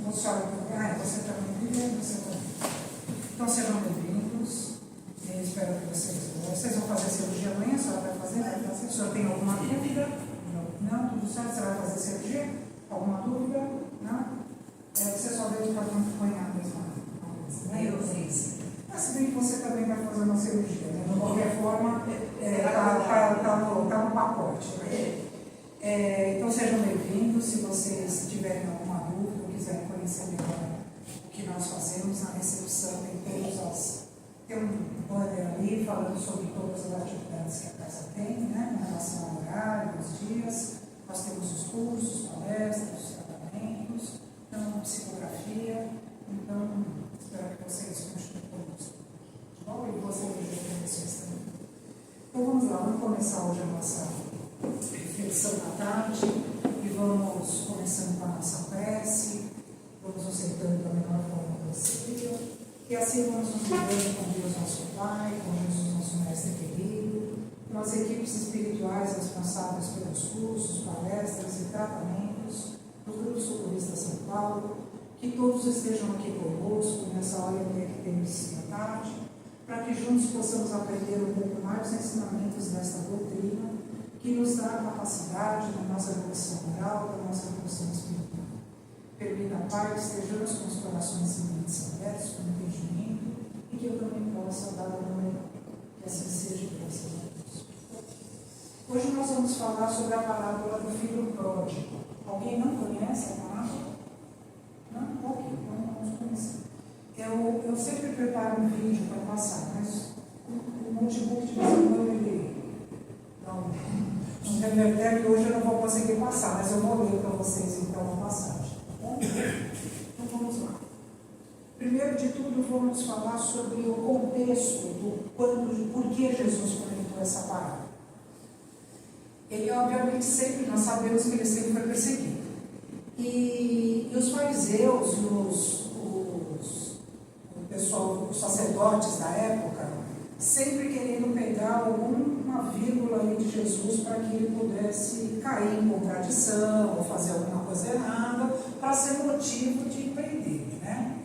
Você também, você também. Então sejam bem-vindos. Espero que vocês vão fazer cirurgia amanhã. A senhora vai fazer? Vai fazer? A senhora tem alguma dúvida? Não? Tudo certo? Você vai fazer cirurgia? Alguma dúvida? Não? Você só veio para acompanhar mesmo. Eu fiz. Mas se bem que você também vai fazer uma cirurgia, né? De qualquer forma, está no pacote. Né? Então sejam bem-vindos. Se vocês tiverem alguma dúvida ou quiserem conhecer melhor o que nós fazemos na recepção, tem um banner ali falando sobre todas as atividades que a casa tem, né? Em relação ao horário, os dias. Nós temos os cursos, palestras, tratamentos, então, psicografia. Então, espero que vocês continuem conosco. Bom, e vocês também. Então vamos lá, vamos começar hoje a nossa reflexão da tarde e vamos começando com a nossa prece, vamos aceitando da melhor forma possível e assim vamos nos ligando com Deus nosso Pai, com Jesus nosso Mestre querido, com as equipes espirituais responsáveis pelos cursos, palestras e tratamentos do Grupo Socorrista São Paulo, que todos estejam aqui conosco nessa hora que temos da tarde, para que juntos possamos aprender um pouco mais os ensinamentos desta doutrina, que nos dá a capacidade da nossa evolução moral, da nossa evolução espiritual. Permita, Pai, que estejamos com os corações e mentes abertos, com entendimento, e que eu também possa dar o meu melhor. Que assim seja, graças a Deus. Hoje nós vamos falar sobre a parábola do filho pródigo. Alguém não conhece a parábola? Não? Ok, então vamos começar. Eu sempre preparo um vídeo para passar, mas o notebook de vez em quando ele não reverter, que hoje eu não vou conseguir passar, mas eu vou ler para vocês então a passagem, tá bom? Então vamos lá. Primeiro de tudo, vamos falar sobre o contexto do por que Jesus comentou essa parábola. Ele, obviamente, sempre, nós sabemos que ele sempre foi perseguido. E os fariseus e o pessoal, os sacerdotes da época, sempre querendo pegar alguma vírgula ali de Jesus para que ele pudesse cair em contradição ou fazer alguma coisa errada, para ser motivo de prender, né?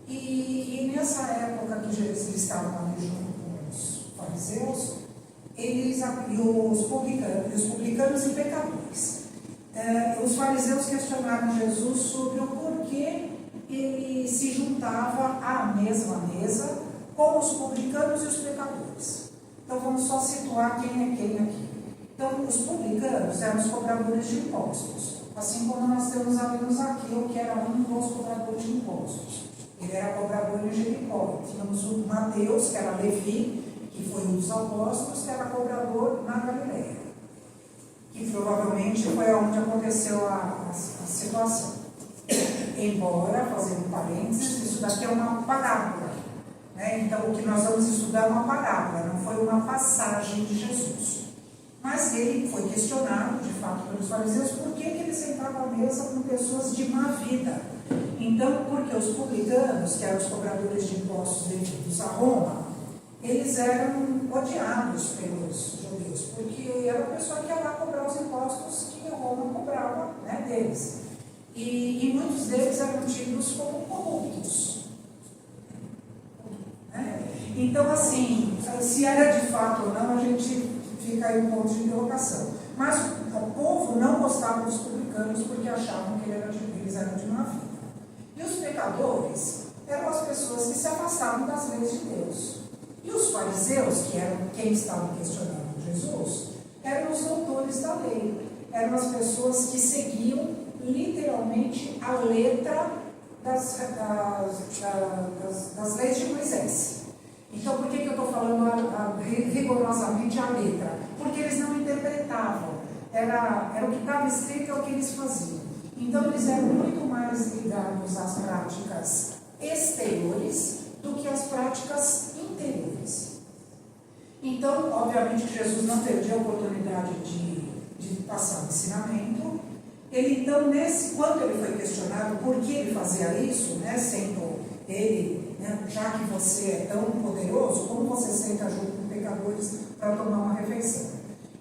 E nessa época que Jesus estava ali junto com os fariseus, os publicanos e pecadores. Os fariseus questionaram Jesus sobre o porquê ele se juntava à mesma mesa com os publicanos e os pecadores. Então vamos só situar quem é quem aqui. Então os publicanos eram os cobradores de impostos, assim como nós temos ali no Zaqueu, que era um dos cobradores de impostos. Ele era cobrador em Jericó. Tínhamos o Mateus, que era Levi, que foi um dos apóstolos, que era cobrador na Galileia, que provavelmente foi onde aconteceu a situação. Embora, fazendo parênteses, isso daqui é uma parábola, né? Então o que nós vamos estudar é uma parábola, não foi uma passagem de Jesus. Mas ele foi questionado, de fato, pelos fariseus, por que ele sentava à mesa com pessoas de má vida. Então, porque os publicanos, que eram os cobradores de impostos devidos a Roma, eles eram odiados pelos judeus, porque era a pessoa que ia lá cobrar os impostos que Roma cobrava, né, deles. E muitos deles eram tidos como corruptos. Né? Então, assim, se era de fato ou não, a gente fica aí um ponto de interrogação. Mas o povo não gostava dos publicanos porque achavam que eles eram de má vida. E os pecadores eram as pessoas que se afastavam das leis de Deus. E os fariseus, que eram quem estavam questionando Jesus, eram os doutores da lei. Eram as pessoas que seguiam literalmente a letra das leis de Moisés. Então, por que eu estou falando rigorosamente a letra? Porque eles não interpretavam. Era o que estava escrito, é o que eles faziam. Então, eles eram muito mais ligados às práticas exteriores do que às práticas interiores. Então, obviamente, Jesus não perdia a oportunidade de passar o ensinamento. Ele, então, quando ele foi questionado por que ele fazia isso, né, sendo ele, né, já que você é tão poderoso, como você senta junto com pecadores para tomar uma refeição?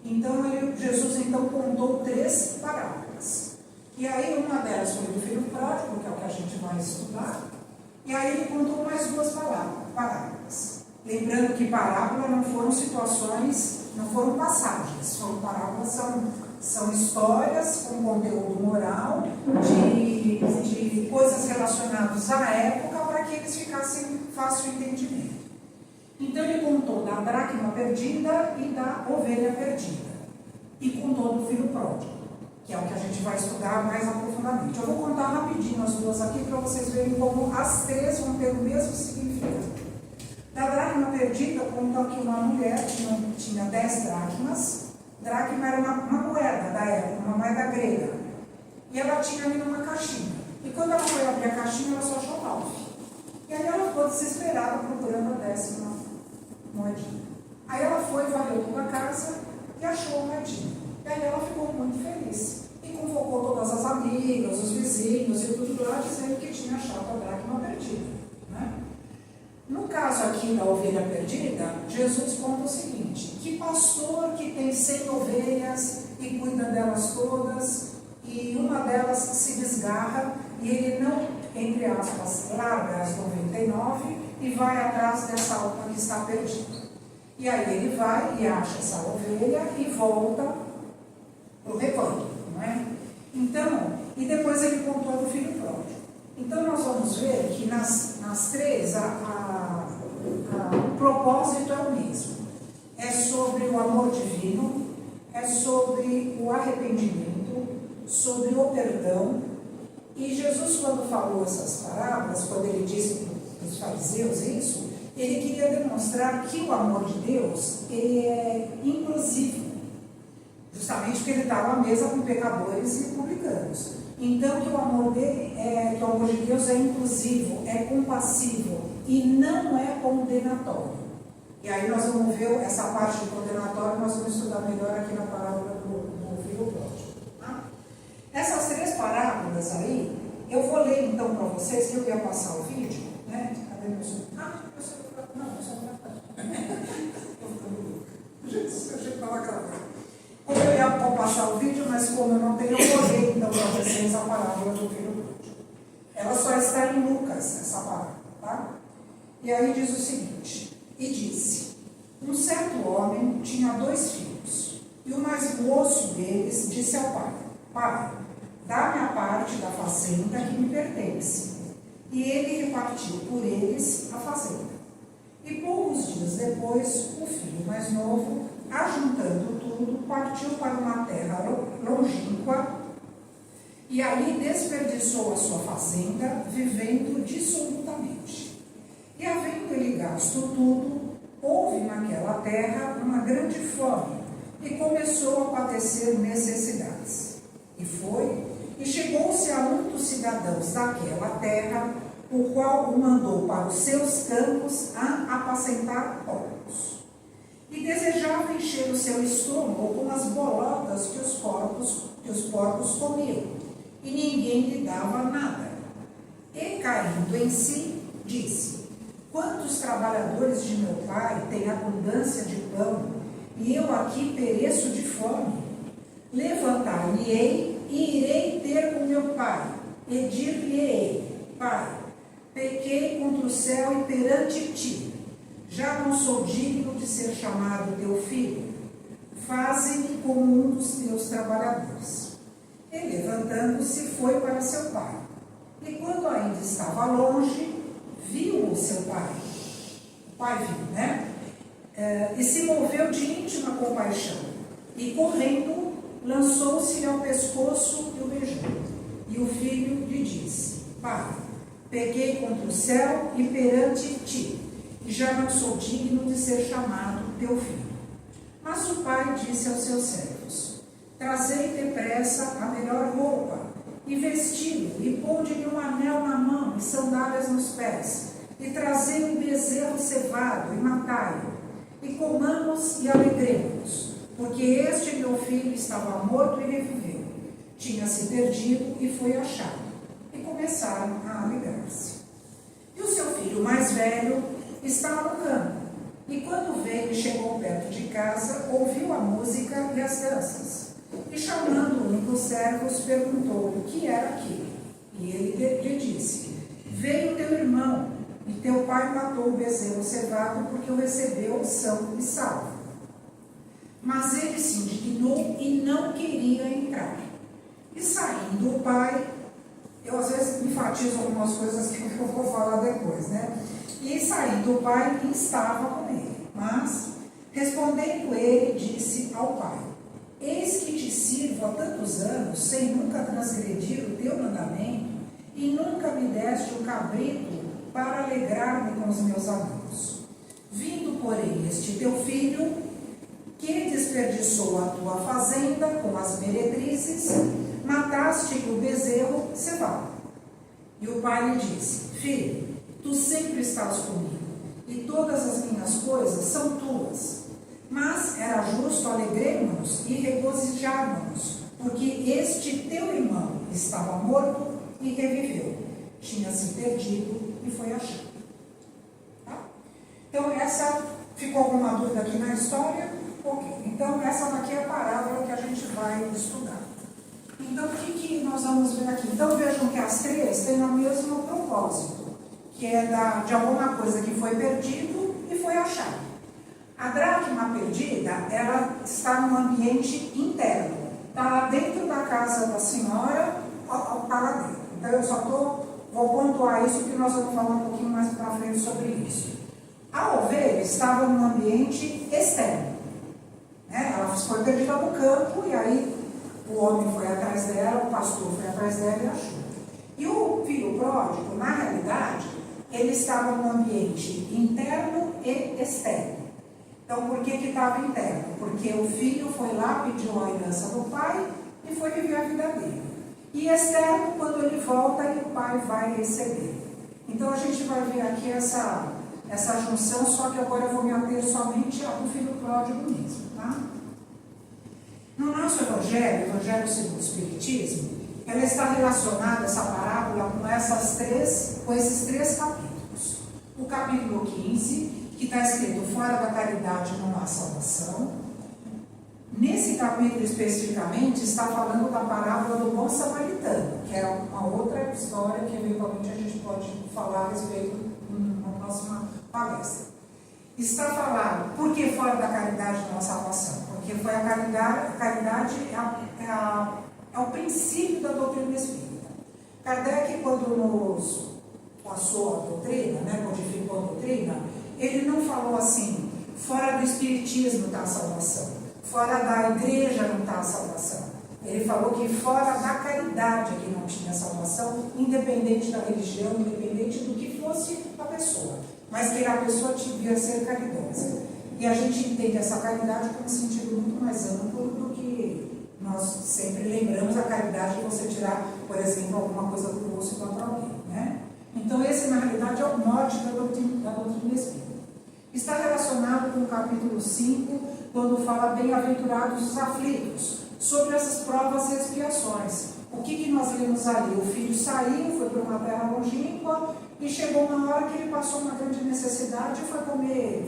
Então, Jesus então contou 3 parábolas. E aí uma delas foi do filho pródigo, que é o que a gente vai estudar, e aí ele contou mais duas parábolas. Lembrando que parábola não foram situações, não foram passagens, foram parábolas, são histórias com conteúdo moral, de coisas relacionadas à época, para que eles ficassem fácil entendimento. Então ele contou da dracma perdida e da ovelha perdida. E contou do filho pródigo, que é o que a gente vai estudar mais aprofundadamente. Eu vou contar rapidinho as duas aqui para vocês verem como as três vão ter o mesmo significado. Da dracma perdida, conta que uma mulher tinha 10 dracmas. Dracma era uma moeda da época, uma moeda grega. E ela tinha ali numa caixinha. E quando ela foi abrir a caixinha, ela só achou 9. E aí ela ficou desesperada procurando a 10ª moedinha. Aí ela foi, varreu toda a casa e achou a moedinha. E aí ela ficou muito feliz. E convocou todas as amigas, os vizinhos e tudo lá, dizendo que tinha achado a dracma perdida. Né? No caso aqui da ovelha perdida, Jesus conta o seguinte: que pastor que tem 100 ovelhas e cuida delas todas, e uma delas se desgarra, e ele não, entre aspas, larga as 99 e vai atrás dessa outra que está perdida. E aí ele vai e acha essa ovelha e volta para o rebanho, não é? Então, e depois ele contou do filho pródigo. Então nós vamos ver que nas três o propósito é o mesmo. É sobre o amor divino, é sobre o arrependimento, sobre o perdão. E Jesus, quando falou essas parábolas, quando ele disse para os fariseus isso, ele queria demonstrar que o amor de Deus é inclusivo, justamente porque ele estava à mesa com pecadores e publicanos. Então, que o amor que o amor de Deus é inclusivo, é compassivo e não é condenatório. E aí nós vamos ver essa parte de condenatório, nós vamos estudar melhor aqui na parábola do filho pródigo. Tá? Essas três parábolas aí, eu vou ler então para vocês, que eu ia passar o vídeo, né? Cadê meu som? Não, meu som não vai estar. Estou ficando louca. Gente, eu achei que estava gravando. Como eu ia passar o vídeo, mas como eu não tenho, eu vou ler então para vocês a parábola do filho pródigo. Ela só está em Lucas, essa parábola, tá? E aí diz o seguinte: e disse: um certo homem tinha 2 filhos, e o mais moço deles disse ao pai: pai, dá-me a parte da fazenda que me pertence. E ele repartiu por eles a fazenda. E poucos dias depois, o filho mais novo, ajuntando tudo, partiu para uma terra longínqua e ali desperdiçou a sua fazenda, vivendo dissolutamente. E havendo ele gasto tudo, houve naquela terra uma grande fome e começou a padecer necessidades. E foi, e chegou-se a um dos cidadãos daquela terra, o qual o mandou para os seus campos a apacentar porcos. E desejava encher o seu estômago com as bolotas que os porcos comiam, e ninguém lhe dava nada. E caindo em si, disse: quantos trabalhadores de meu pai têm abundância de pão, e eu aqui pereço de fome? Levantar-me-ei e irei ter com meu pai, e dir-lhe-ei: pai, pequei contra o céu e perante ti, já não sou digno de ser chamado teu filho, faze-me como um dos teus trabalhadores. E levantando-se foi para seu pai, e quando ainda estava longe, viu o seu pai. O pai viu, né? E se moveu de íntima compaixão, e correndo, lançou-se ao pescoço e o beijou. E o filho lhe disse: pai, pequei contra o céu e perante ti, e já não sou digno de ser chamado teu filho. Mas o pai disse aos seus servos: trazei depressa a melhor roupa, e vesti-lo, e ponde-lhe um anel na mão e sandálias nos pés, e trazei um bezerro cevado e matai-o, e comamos e alegremos, porque este meu filho estava morto e reviveu, tinha se perdido e foi achado. E começaram a alegrar-se. E o seu filho mais velho estava no campo, e quando veio e chegou perto de casa, ouviu a música e as danças. E chamando um dos servos, perguntou-lhe o que era aquilo. E ele lhe disse: veio teu irmão, e teu pai matou o bezerro cevado, porque o recebeu são e salvo. Mas ele se indignou e não queria entrar. E saindo o pai, eu às vezes enfatizo algumas coisas que eu vou falar depois, né? E saindo o pai, estava com ele. Mas, respondendo ele, disse ao pai: eis que te sirvo há tantos anos, sem nunca transgredir o teu mandamento, e nunca me deste o cabrito para alegrar-me com os meus amigos. Vindo, porém, este teu filho, que desperdiçou a tua fazenda com as meretrizes, mataste-lhe o bezerro cevado. E o pai lhe disse: filho, tu sempre estás comigo, e todas as minhas coisas são tuas. Mas era justo alegrarmos e regozijarmos, porque este teu irmão estava morto e reviveu, tinha se perdido e foi achado. Tá? Então, essa ficou alguma dúvida aqui na história? Ok. Então, essa daqui é a parábola que a gente vai estudar. Então, o que nós vamos ver aqui? Então, vejam que as três têm o mesmo propósito, que é de alguma coisa que foi perdido e foi achado. A dracma perdida, ela está num ambiente interno. Está lá dentro da casa da senhora, está lá dentro. Então, eu só vou pontuar isso, porque nós vamos falar um pouquinho mais para frente sobre isso. A ovelha estava num ambiente externo. Né? Ela foi perdida no campo, e aí o homem foi atrás dela, o pastor foi atrás dela e achou. E o filho pródigo, na realidade, ele estava num ambiente interno e externo. Então, por que estava interno? Porque o filho foi lá, pediu a herança do pai e foi viver a vida dele. E externo, quando ele volta, e o pai vai receber. Então, a gente vai ver aqui essa junção, só que agora eu vou me ater somente ao filho pródigo mesmo, tá? No nosso Evangelho segundo o Espiritismo, ela está relacionada, essa parábola, com esses três capítulos. O capítulo 15, que está escrito: fora da caridade não há salvação. Nesse capítulo especificamente está falando da parábola do bom samaritano, que é uma outra história que eventualmente a gente pode falar a respeito na próxima palestra. Está falando por que fora da caridade não há salvação? Porque foi a caridade é o princípio da doutrina espírita. Kardec, quando passou a doutrina, codificou a doutrina, ele não falou assim: fora do espiritismo está a salvação, fora da igreja não está a salvação. Ele falou que fora da caridade que não tinha salvação, independente da religião, independente do que fosse a pessoa, mas que a pessoa devia ser caridosa. E a gente entende essa caridade como um sentido muito mais amplo do que nós sempre lembramos a caridade de você tirar, por exemplo, alguma coisa do bolso contra alguém, né? Então, esse, na realidade, é o norte da doutrina espírita. Está relacionado com o capítulo 5, quando fala bem-aventurados os aflitos, sobre essas provas e expiações. O que nós lemos ali? O filho saiu, foi para uma terra longínqua, e chegou uma hora que ele passou uma grande necessidade, foi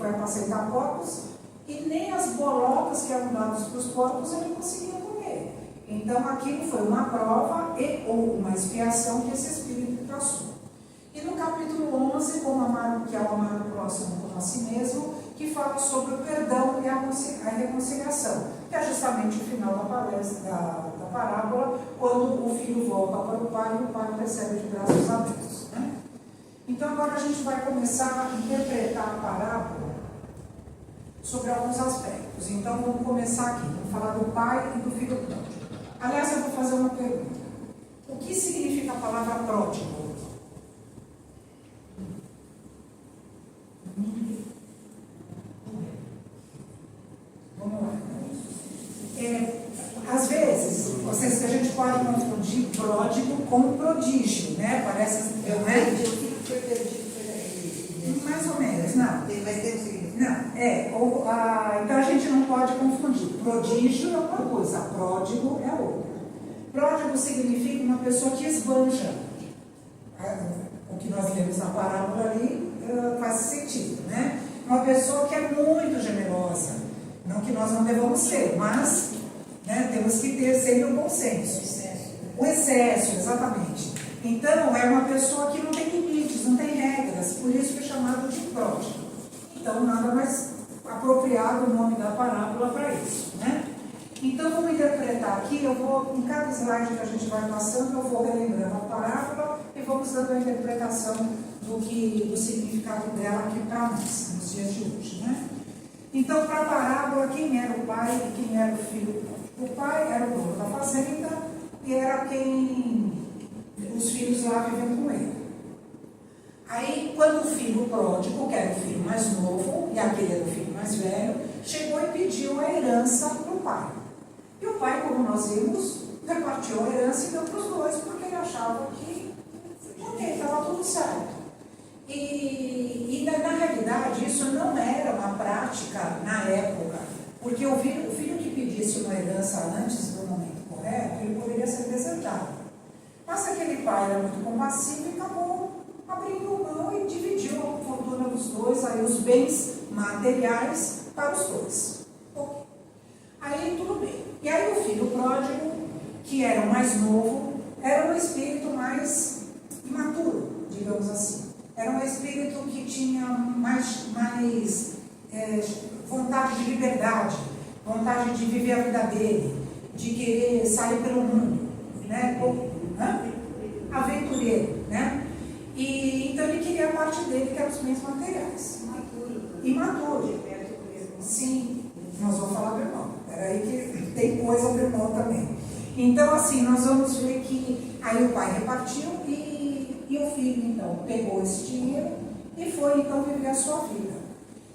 apacentar porcos, e nem as bolocas que eram dadas para os porcos ele conseguia comer. Então, aquilo foi uma prova ou uma expiação que esse espírito passou. E no capítulo 11, como que é o amar o próximo como a si mesmo, que fala sobre o perdão e a reconciliação, que é justamente o final da palestra, da parábola, quando o filho volta para o pai e o pai o recebe de braços abertos. Né? Então, agora a gente vai começar a interpretar a parábola sobre alguns aspectos. Então, vamos começar aqui, vamos falar do pai e do filho pródigo. Aliás, eu vou fazer uma pergunta. O que significa a palavra pródigo? Vamos lá. Às vezes, a gente pode confundir pródigo com prodígio, né? Parece assim, Eu entendi o que foi perdido. mais ou menos, não. Mas tem um significado. Não, então a gente não pode confundir. Prodígio é uma coisa, pródigo é outra. Pródigo significa uma pessoa que esbanja. O que nós lemos na parábola ali faz sentido, né? Uma pessoa que é muito generosa. Não que nós não devamos ser, mas né? Temos que ter sempre o bom senso. O excesso, exatamente. Então, é uma pessoa que não tem limites, não tem regras, por isso que é chamado de pródigo. Então, nada mais apropriado o nome da parábola para isso, né? Então, vamos interpretar aqui, eu vou, em cada slide que a gente vai passando, eu vou relembrando a parábola e vamos dando a interpretação do significado dela aqui para nós, nos dias de hoje, né? Então, para a parábola, quem era o pai e quem era o filho? O pai era o dono da fazenda e era quem os filhos lá viviam com ele. Aí, quando o filho pródigo, que era o filho mais novo, e aquele era o filho mais velho, chegou e pediu a herança para o pai. E o pai, como nós vimos, repartiu a herança e deu para os dois, porque ele achava que estava tudo certo. E na realidade, isso não era uma prática na época, porque o filho que pedisse uma herança antes do momento correto, ele poderia ser desejado. Mas aquele pai era muito compassivo e acabou abrindo mão e dividiu a fortuna dos dois, aí os bens materiais para os dois. Okay. Aí tudo bem. E aí o filho pródigo, que era o mais novo, era um espírito mais imaturo, digamos assim. Era um espírito que tinha mais vontade de liberdade, vontade de viver a vida dele, de querer sair pelo mundo, né? Aventureiro, né? E então ele queria a parte dele, que eram os bens materiais. Imaturo. Sim, nós vamos falar do irmão. Peraí que tem coisa do irmão também. Então, assim, nós vamos ver que aí o pai repartiu e o filho, então, pegou esse dinheiro e foi, então, viver a sua vida.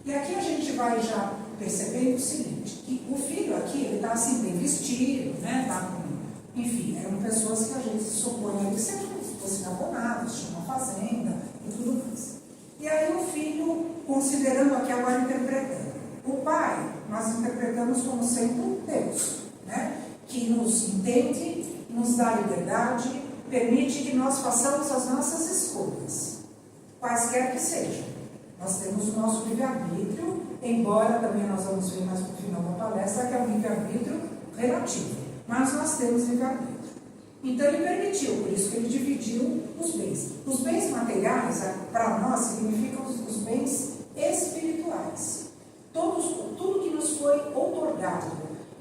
E aqui a gente vai já percebendo o seguinte, que o filho aqui, ele está assim, bem vestido, né? Tá com, enfim, eram pessoas que a gente supõe ali sempre fossem abonados, tinham uma fazenda e tudo mais. E aí o filho, considerando aqui agora interpretando, o pai, nós interpretamos como sendo Deus, né? Que nos entende, nos dá liberdade, permite que nós façamos as nossas escolhas, quaisquer que sejam. Nós temos o nosso livre-arbítrio, embora também nós vamos ver mais no final da palestra que é um livre-arbítrio relativo, mas nós temos livre-arbítrio. Então ele permitiu, por isso que ele dividiu os bens. Os bens materiais, para nós, significam os bens espirituais. Tudo que nos foi outorgado.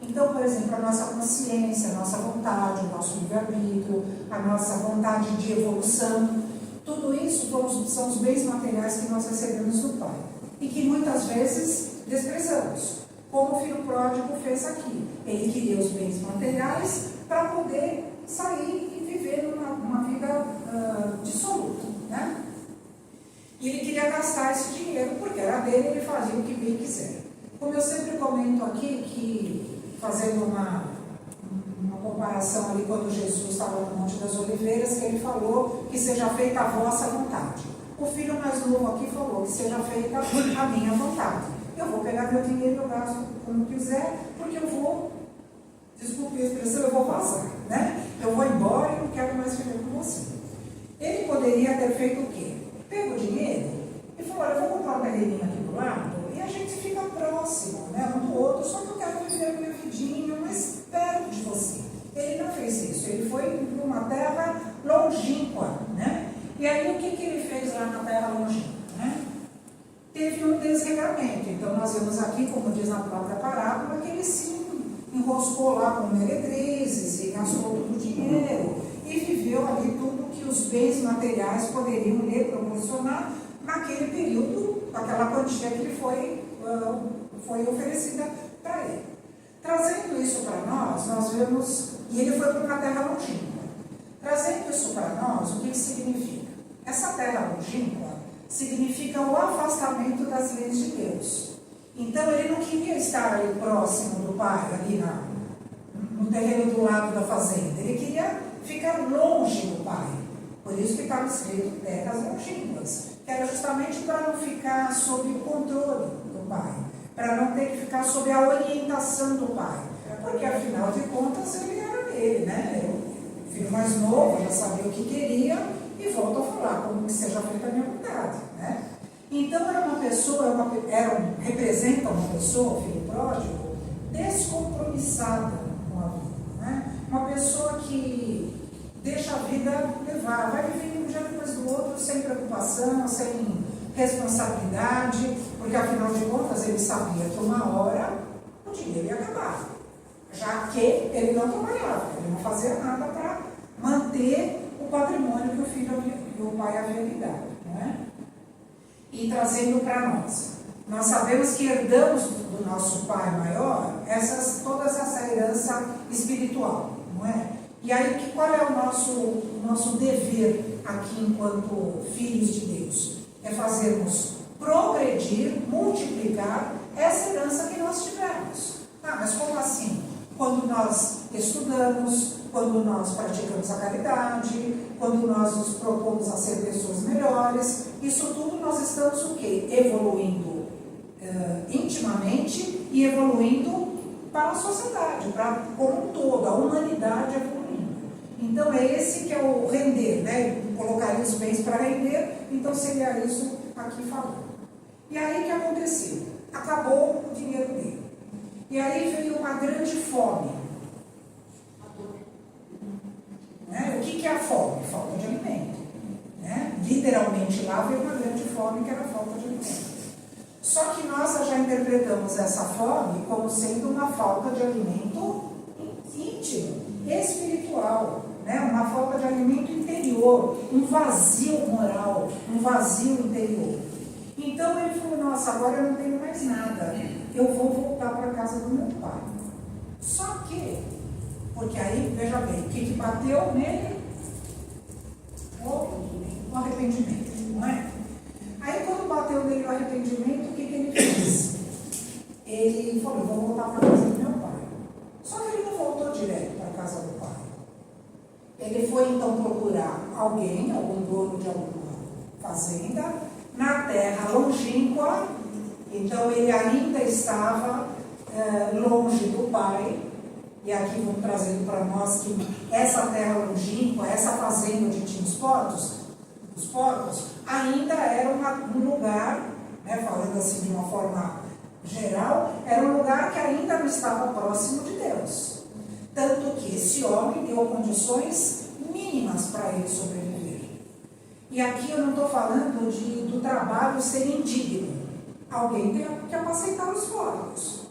Então, por exemplo, a nossa consciência, a nossa vontade, o nosso livre-arbítrio, a nossa vontade de evolução, tudo isso são os bens materiais que nós recebemos do Pai. E que muitas vezes desprezamos, como o filho pródigo fez aqui. Ele queria os bens materiais para poder sair e viver uma vida dissoluta, né? E ele queria gastar esse dinheiro, porque era dele, ele fazia o que bem quiser. Como eu sempre comento aqui, que fazendo uma comparação ali quando Jesus estava no Monte das Oliveiras, que ele falou que seja feita a vossa vontade. O filho mais novo aqui falou que seja feita a minha vontade. Eu vou pegar meu dinheiro e eu gasto como quiser, porque eu vou, desculpe a expressão, eu vou vazar, né? Eu vou embora e não quero mais viver com você. Ele poderia ter feito o quê? Pegou o dinheiro e falou, olha, eu vou comprar uma terreninha aqui do lado e a gente fica próximo, né, um do outro, só que eu quero viver a minha vidinha mais perto de você. Ele não fez isso, ele foi para uma terra longínqua, né? E aí o que ele fez lá na terra longínqua, né? Teve um desregramento. Então nós vemos aqui, como diz na própria parábola, que ele se enroscou lá com meretrizes e gastou todo o dinheiro e viveu ali tudo que os bens materiais poderiam lhe proporcionar naquele período, aquela quantia que lhe foi oferecida para ele. Trazendo isso para nós vemos, e ele foi para uma terra longínqua. Trazendo isso para nós, o que significa? Essa terra longínqua significa o afastamento das leis de Deus. Então ele não queria estar ali próximo do pai, ali no terreno do lado da fazenda. Ele queria ficar longe do pai. Por isso que estava escrito terras longínquas, que era justamente para não ficar sob o controle do pai, para não ter que ficar sob a orientação do pai, porque afinal de contas ele era dele, né? O filho mais novo já sabia o que queria e volta a falar, como que seja feita a minha vontade, né? Então era uma pessoa, representa uma pessoa, o filho pródigo, descompromissada com a uma pessoa que deixa a vida levar, vai vivendo um dia depois do outro, sem preocupação, sem responsabilidade, porque afinal de contas ele sabia que uma hora o dinheiro ia acabar, já que ele não trabalhava, ele não fazia nada para manter o patrimônio que o pai havia lhe dado, não é? E trazendo para nós sabemos que herdamos do nosso pai maior toda essa herança espiritual, não é? E aí, qual é o nosso dever aqui enquanto filhos de Deus? É fazermos progredir, multiplicar essa herança que nós tivemos. Ah, mas como assim? Quando nós estudamos, quando nós praticamos a caridade, quando nós nos propomos a ser pessoas melhores, isso tudo nós estamos o quê? Evoluindo intimamente e evoluindo para a sociedade, para como um todo, a humanidade evoluindo. Então é esse que é o render, né? Colocaria os bens para render, então seria isso aqui falando. E aí o que aconteceu? Acabou o dinheiro dele. E aí veio uma grande fome. Né? O que é a fome? Falta de alimento. Né? Literalmente lá veio uma grande fome, que era a falta de alimento. Só que nós já interpretamos essa fome como sendo uma falta de alimento íntimo, espiritual, né? Uma falta de alimento interior, um vazio moral, um vazio interior. Então ele falou, nossa, agora eu não tenho mais nada, eu vou voltar para a casa do meu pai. Só que, porque aí, veja bem, o que bateu nele? O arrependimento, não é? Aí quando bateu nele o arrependimento, o que ele fez? Ele falou, eu vou voltar para a casa do meu pai. Só que ele não voltou direto para a casa do pai. Ele foi então procurar alguém, algum dono de alguma fazenda, na terra longínqua. Então ele ainda estava longe do pai. E aqui vamos trazendo para nós que essa terra longínqua, essa fazenda onde tinha os porcos, ainda era um lugar, né, falando assim de uma forma geral, era um lugar que ainda não estava próximo de Deus. Tanto que esse homem deu condições mínimas para ele sobreviver. E aqui eu não estou falando do trabalho ser indigno. Alguém tem que apacentar os porcos.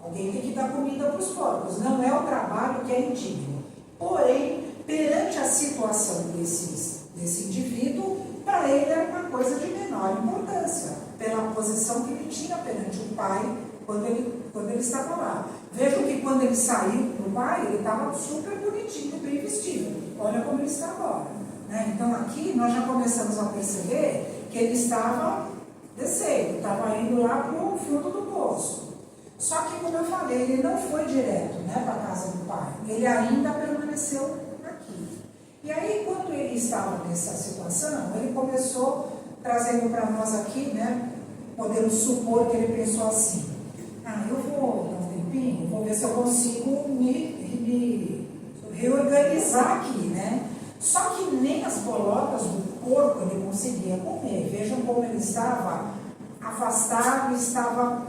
Alguém tem que dar comida para os porcos. Não é o trabalho que é indigno. Porém, perante a situação desse indivíduo, para ele era uma coisa de menor importância, pela posição que ele tinha perante o pai quando ele estava lá. Vejam que quando ele saiu do pai, ele estava super bonitinho, bem vestido. Olha como ele está agora. Né? Então aqui nós já começamos a perceber que ele estava descendo, estava indo lá para o fundo do poço. Só que, como eu falei, ele não foi direto, né, para a casa do pai. Ele ainda permaneceu aqui. E aí, quando ele estava nessa situação, ele começou trazendo para nós aqui, né, podemos supor que ele pensou assim, eu vou dar um tempinho, vou ver se eu consigo me reorganizar aqui, né? Só que nem as bolotas do porco ele conseguia comer. Vejam como ele estava afastado, estava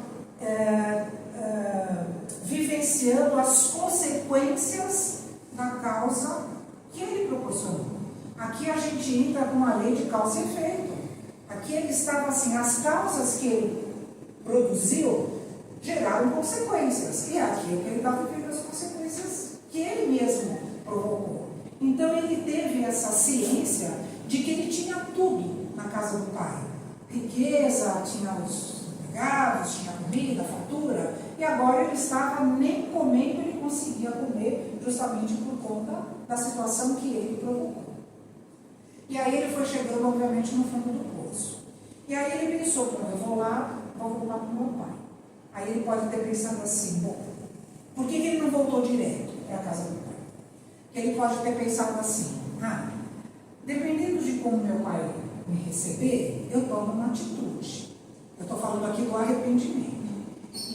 vivenciando as consequências da causa que ele proporcionou. Aqui a gente entra com a lei de causa e efeito. Aqui ele estava assim, as causas que ele produziu geraram consequências. E aqui ele estava vivendo as consequências que ele mesmo provocou. Então ele teve essa ciência de que ele tinha tudo na casa do pai. Riqueza, tinha os empregados, tinha comida, fartura. E agora ele estava nem comendo, ele conseguia comer justamente por conta da situação que ele provocou. E aí ele foi chegando, obviamente, no fundo do poço. E aí ele pensou, quando eu vou lá, vou voltar para o meu pai. Aí ele pode ter pensado assim, bom, por que ele não voltou direto para a casa do pai? Ele pode ter pensado assim, dependendo de como meu pai me receber, eu tomo uma atitude. Eu estou falando aqui do arrependimento.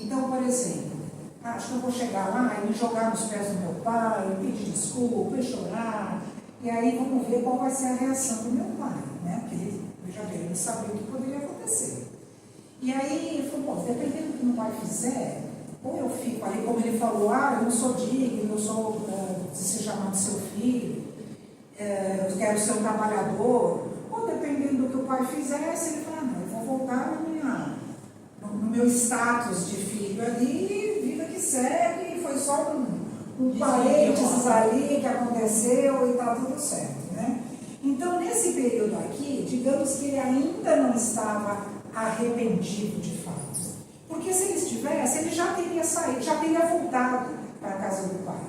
Então, por exemplo, acho que eu vou chegar lá e me jogar nos pés do meu pai, pedir desculpa, chorar, e aí vamos ver qual vai ser a reação do meu pai, né? Porque ele, veja bem, ele sabia o que poderia acontecer. E aí ele falou, bom, dependendo do que meu pai fizer, ou eu fico ali, como ele falou, eu não sou digno, eu sou de ser chamado seu filho, eu quero ser um trabalhador, ou dependendo do que o pai fizesse, ele fala, não, eu vou voltar no meu status de filho ali, vida que segue, foi só um parênteses ali que aconteceu e está tudo certo, né? Então, nesse período aqui, digamos que ele ainda não estava arrependido de fato. Porque se ele estivesse, ele já teria saído, já teria voltado para a casa do pai.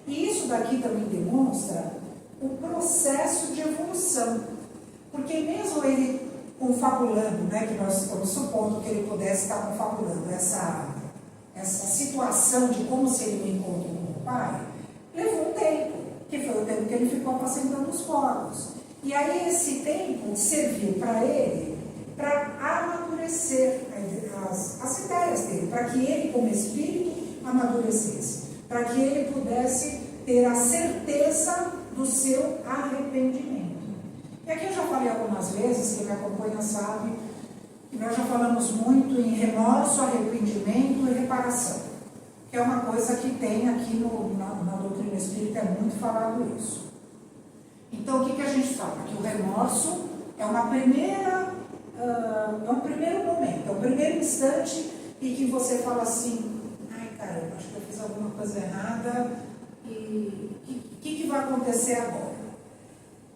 E isso daqui também demonstra o processo de evolução. Porque mesmo ele confabulando, né, que nós estamos supondo que ele pudesse estar confabulando essa situação de como seria o encontro com o pai, levou um tempo, que foi o tempo que ele ficou apacentando os porcos. E aí esse tempo serviu para ele para amadurecer as ideias dele, para que ele, como espírito, amadurecesse, para que ele pudesse ter a certeza do seu arrependimento. E aqui eu já falei algumas vezes, quem me acompanha sabe, que nós já falamos muito em remorso, arrependimento e reparação, que é uma coisa que tem aqui na doutrina espírita, é muito falado isso. Então, o que a gente fala? Que o remorso é um primeiro momento, é o primeiro instante em que você fala assim, ai caramba, acho que eu fiz alguma coisa errada e o que vai acontecer agora?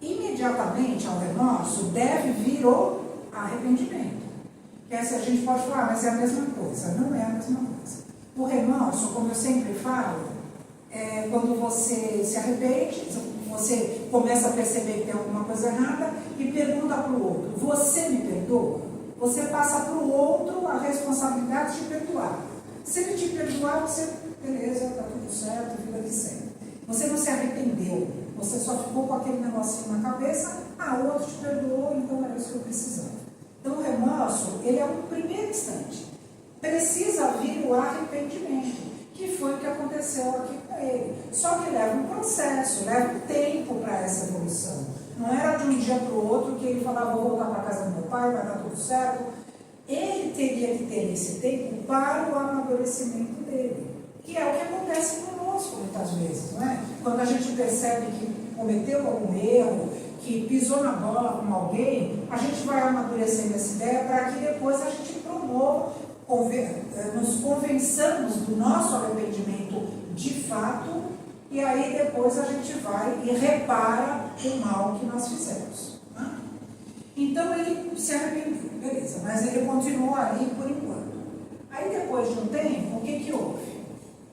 Imediatamente ao remorso deve vir o arrependimento. Que se a gente pode falar, mas é a mesma coisa. Não é a mesma coisa. O remorso, como eu sempre falo, é quando você se arrepende, você começa a perceber que tem alguma coisa errada e pergunta para o outro, você me perdoa? Você passa para o outro a responsabilidade de perdoar. Se ele te perdoar, você, beleza, está tudo certo, vida que segue. Você não se arrependeu, você só ficou com aquele negocinho na cabeça, o outro te perdoou, então era isso que eu precisava. Então o remorso, ele é um primeiro instante. Precisa vir o arrependimento, que foi o que aconteceu aqui com ele. Só que leva um processo, leva um tempo para essa evolução. Não era de um dia para o outro que ele falava, vou voltar para a casa do meu pai, vai dar tudo certo. Ele teria que ter esse tempo para o amadurecimento dele, que é o que acontece conosco muitas vezes, não é? Quando a gente percebe que cometeu algum erro, que pisou na bola com alguém, a gente vai amadurecendo essa ideia para que depois a gente promova, nos convençamos do nosso arrependimento de fato, e aí depois a gente vai e repara o mal que nós fizemos. Né? Então ele se arrependeu, beleza, mas ele continuou ali por enquanto. Aí depois de um tempo, o que houve?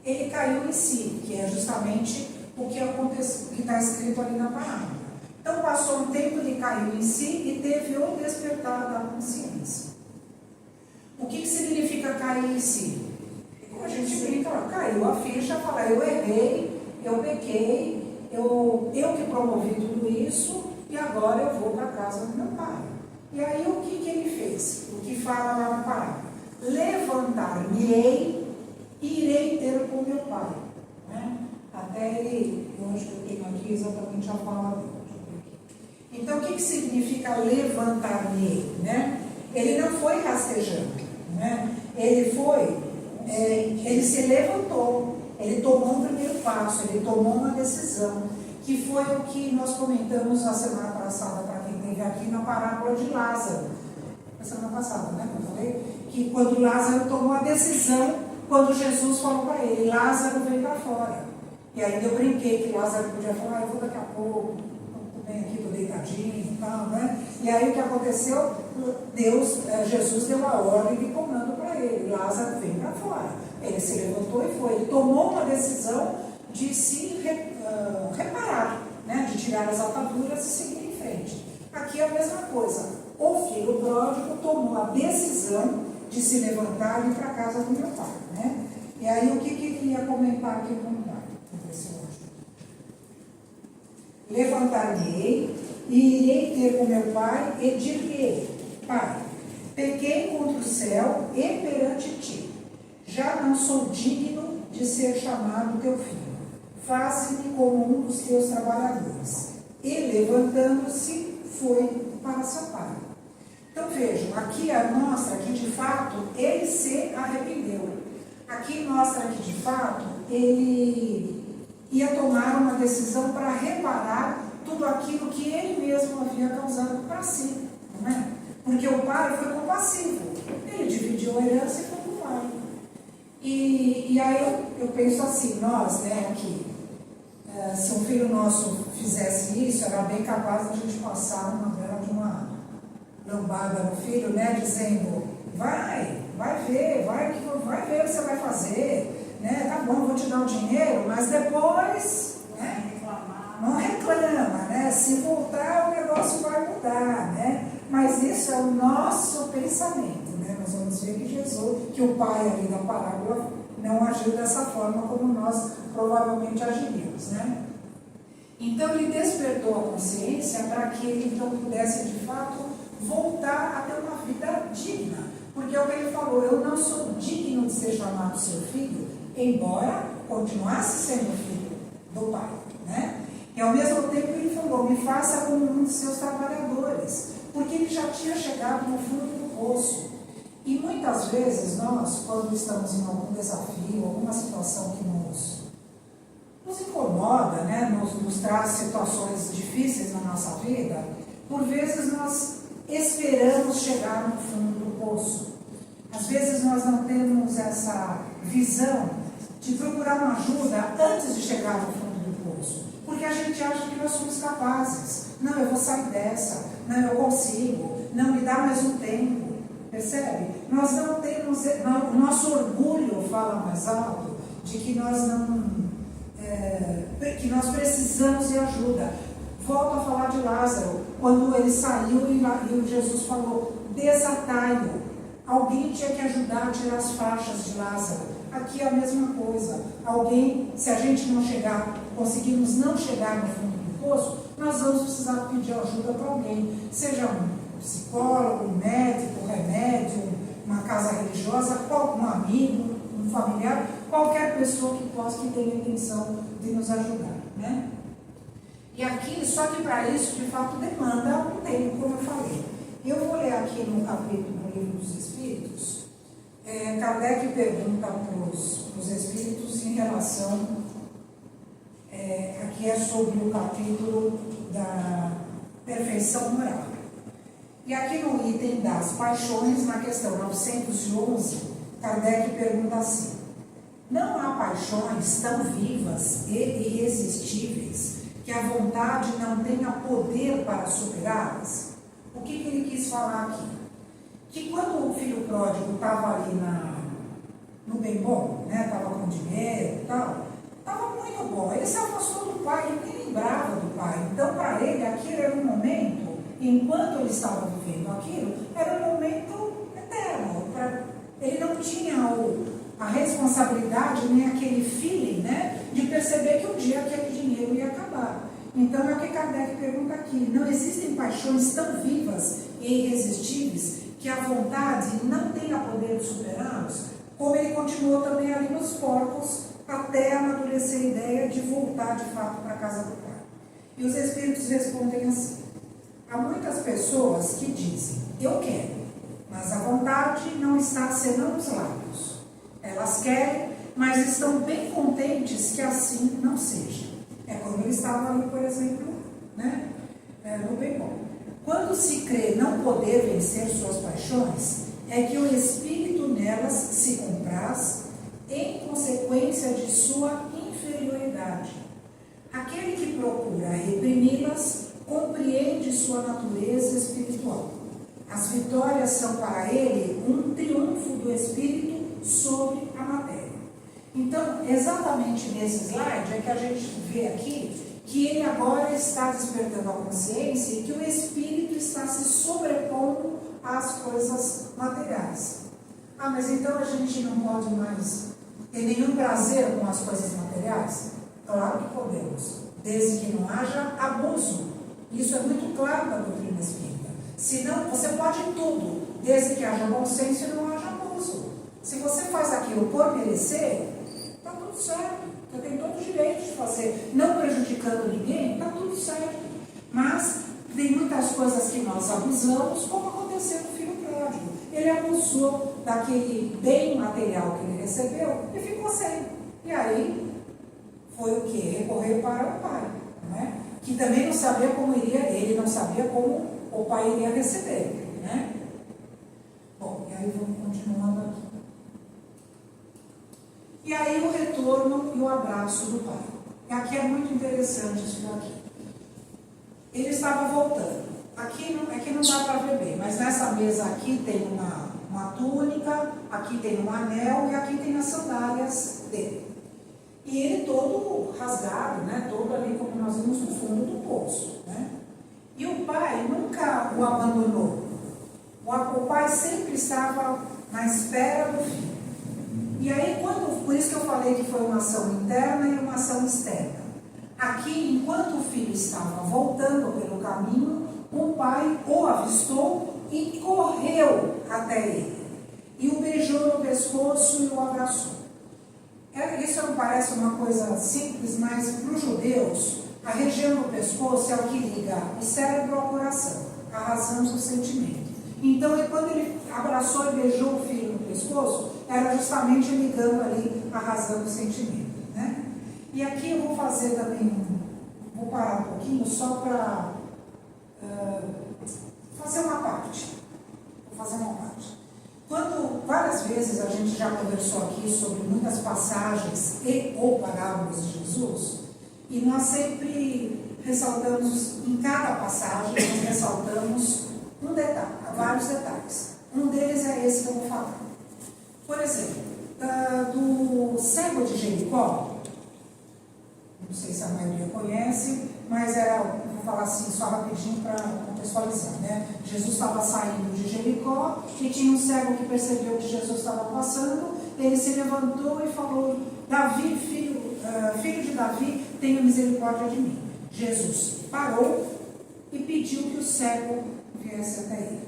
Ele caiu em si, que é justamente o que aconteceu, que está escrito ali na parábola. Então passou um tempo, ele caiu em si e teve o despertar da consciência. O que significa cair em si? A gente brinca, caiu a ficha, fala, eu errei, eu pequei, eu que promovi tudo isso e agora eu vou para a casa do meu pai. E aí o que ele fez? O que fala lá na parábola? Levantar-me-ei e irei ter com meu pai. Né? Até ele, eu acho que eu tenho aqui exatamente a palavra. Então, o que significa levantar-me? Né? Ele não foi rastejando. Né? Ele se levantou, ele tomou um primeiro passo, ele tomou uma decisão, que foi o que nós comentamos na semana passada, para quem esteve aqui, na parábola de Lázaro. Na semana passada, né? Eu falei que quando Lázaro tomou a decisão, quando Jesus falou para ele, Lázaro veio para fora. E aí eu brinquei que Lázaro podia falar, eu vou daqui a pouco, estou bem aqui, estou deitadinho e tal, né? E aí o que aconteceu? Jesus deu a ordem de comando para ele, Lázaro veio para fora. Ele se levantou e foi. Ele tomou uma decisão de se reparar, né? De tirar as ataduras e seguir em frente. Aqui é a mesma coisa. O filho pródigo tomou a decisão de se levantar e ir para a casa do meu pai. Né? E aí o que ele ia comentar aqui no lugar? Levantar-me-ei e irei ter com meu pai e dir-lhe-ei, Pai, pequei contra o céu e perante ti, já não sou digno de ser chamado teu filho, faze-me como um dos teus trabalhadores. E levantando-se, foi para seu pai. Então vejam, aqui mostra que de fato ele se arrependeu. aqui mostra que, de fato, ele ia tomar uma decisão para reparar tudo aquilo que ele mesmo havia causado para si, não é? Porque o pai foi compassivo, ele dividiu a herança e foi para o pai. E aí eu penso assim, nós, né, aqui, se um filho nosso fizesse isso, era bem capaz de a gente passar uma bela de uma lambada no filho, né, dizendo, vai ver, vai ver o que você vai fazer, né, tá bom, vou te dar o dinheiro, mas depois, né, não reclama, né, se voltar o negócio vai mudar, né, mas isso é o nosso pensamento, né, nós vamos ver que Jesus, que o pai ali da parábola não agiu dessa forma como nós provavelmente agiríamos, né. Então ele despertou a consciência para que ele então pudesse de fato voltar a ter uma vida digna, porque é o que ele falou, eu não sou digno de ser chamado seu filho, embora continuasse sendo filho do pai, né? E ao mesmo tempo ele falou, me faça como um de seus trabalhadores, porque ele já tinha chegado no fundo do poço. E muitas vezes nós, quando estamos em algum desafio, alguma situação que nos incomoda, né? nos traz situações difíceis na nossa vida, por vezes nós esperamos chegar no fundo do poço. Às vezes nós não temos essa visão de procurar uma ajuda antes de chegar no fundo do poço, porque a gente acha que nós somos capazes. Não, eu vou sair dessa. Não, eu consigo. Não, me dá mais um tempo. Percebe? Nós não temos, o nosso orgulho fala mais alto de que nós não, que nós precisamos de ajuda. Volto a falar de Lázaro, quando ele saiu e Jesus falou, desatai-o. Alguém tinha que ajudar a tirar as faixas de Lázaro. Aqui é a mesma coisa. Alguém, se a gente não chegar, conseguirmos não chegar no fundo do poço, nós vamos precisar pedir ajuda para alguém. Seja um psicólogo, um médico, um remédio, uma casa religiosa, um amigo, um familiar, qualquer pessoa que possa, que tenha a intenção de nos ajudar, né? E aqui, só que para isso, de fato, demanda um tempo, como eu falei. Eu vou ler aqui no capítulo do Livro dos Espíritos, Kardec pergunta para os Espíritos em relação, aqui é sobre o capítulo da perfeição moral. E aqui no item das paixões, na questão 911, Kardec pergunta assim, não há paixões tão vivas e irresistíveis que a vontade não tenha poder para superá-las? O que ele quis falar aqui? Que quando o filho pródigo estava ali no bem bom, né, estava com dinheiro e tal, estava muito bom. Ele se afastou do pai, ele nem lembrava do pai. Então, para ele, aquilo era um momento, enquanto ele estava vivendo aquilo, era um momento eterno. Ele não tinha a responsabilidade, nem aquele feeling, né, de perceber que um dia aquele dinheiro ia acabar. Então é o que Kardec pergunta aqui, não existem paixões tão vivas e irresistíveis que a vontade não tenha poder de superá-los, como ele continuou também ali nos porcos, até amadurecer a ideia de voltar de fato para a casa do pai. E os Espíritos respondem assim, há muitas pessoas que dizem, eu quero, mas a vontade não está senão nos lábios. Elas querem, mas estão bem contentes que assim não seja. É como ele estava ali, por exemplo, né, no bem bom. Quando se crê não poder vencer suas paixões, é que o espírito nelas se compraz em consequência de sua inferioridade. Aquele que procura reprimi-las compreende sua natureza espiritual. As vitórias são para ele um triunfo do espírito sobre a matéria. Então, exatamente nesse slide é que a gente vê aqui que ele agora está despertando a consciência e que o espírito está se sobrepondo às coisas materiais. Ah, mas então a gente não pode mais ter nenhum prazer com as coisas materiais? Claro que podemos, desde que não haja abuso. Isso é muito claro na doutrina espírita. Senão, você pode tudo, desde que haja bom senso e não haja abuso. Se você faz aquilo por merecer, está tudo certo. Você tem todo o direito de fazer, não prejudicando ninguém, está tudo certo. Mas tem muitas coisas que nós abusamos, como aconteceu com o filho pródigo. Ele abusou daquele bem material que ele recebeu e ficou sem. E aí foi o quê? Recorrer para o pai, né? Que também não sabia como iria, ele não sabia como o pai iria receber, né? Bom, e aí vamos continuando aqui. E aí o retorno e o abraço do pai. E aqui é muito interessante isso daqui. Ele estava voltando. Aqui não dá para ver bem, mas nessa mesa aqui tem uma túnica, aqui tem um anel e aqui tem as sandálias dele. E ele todo rasgado, né? Todo ali como nós vimos no fundo do poço, né? E o pai nunca o abandonou. O pai sempre estava na espera do filho. E aí, por isso que eu falei que foi uma ação interna e uma ação externa. Aqui, enquanto o filho estava voltando pelo caminho, o pai o avistou e correu até ele. E o beijou no pescoço e o abraçou. Isso não parece uma coisa simples, mas para os judeus, a região do pescoço é o que liga o cérebro ao coração, a razão do sentimento. Então, quando ele abraçou e beijou o filho no pescoço, era justamente ligando ali a razão do sentimento, né? E aqui eu vou fazer também, vou parar um pouquinho só para fazer uma parte. Vou fazer uma parte. Quando várias vezes a gente já conversou aqui sobre muitas passagens e ou parábolas de Jesus, e nós sempre ressaltamos, em cada passagem, nós ressaltamos um detalhe, vários detalhes. Um deles é esse que eu vou falar. Por exemplo, do cego de Jericó, não sei se a maioria conhece, mas vou falar assim, só rapidinho para contextualizar, né? Jesus estava saindo de Jericó e tinha um cego que percebeu que Jesus estava passando, ele se levantou e falou: Davi, filho de Davi, tenha misericórdia de mim. Jesus parou e pediu que o cego viesse até ele.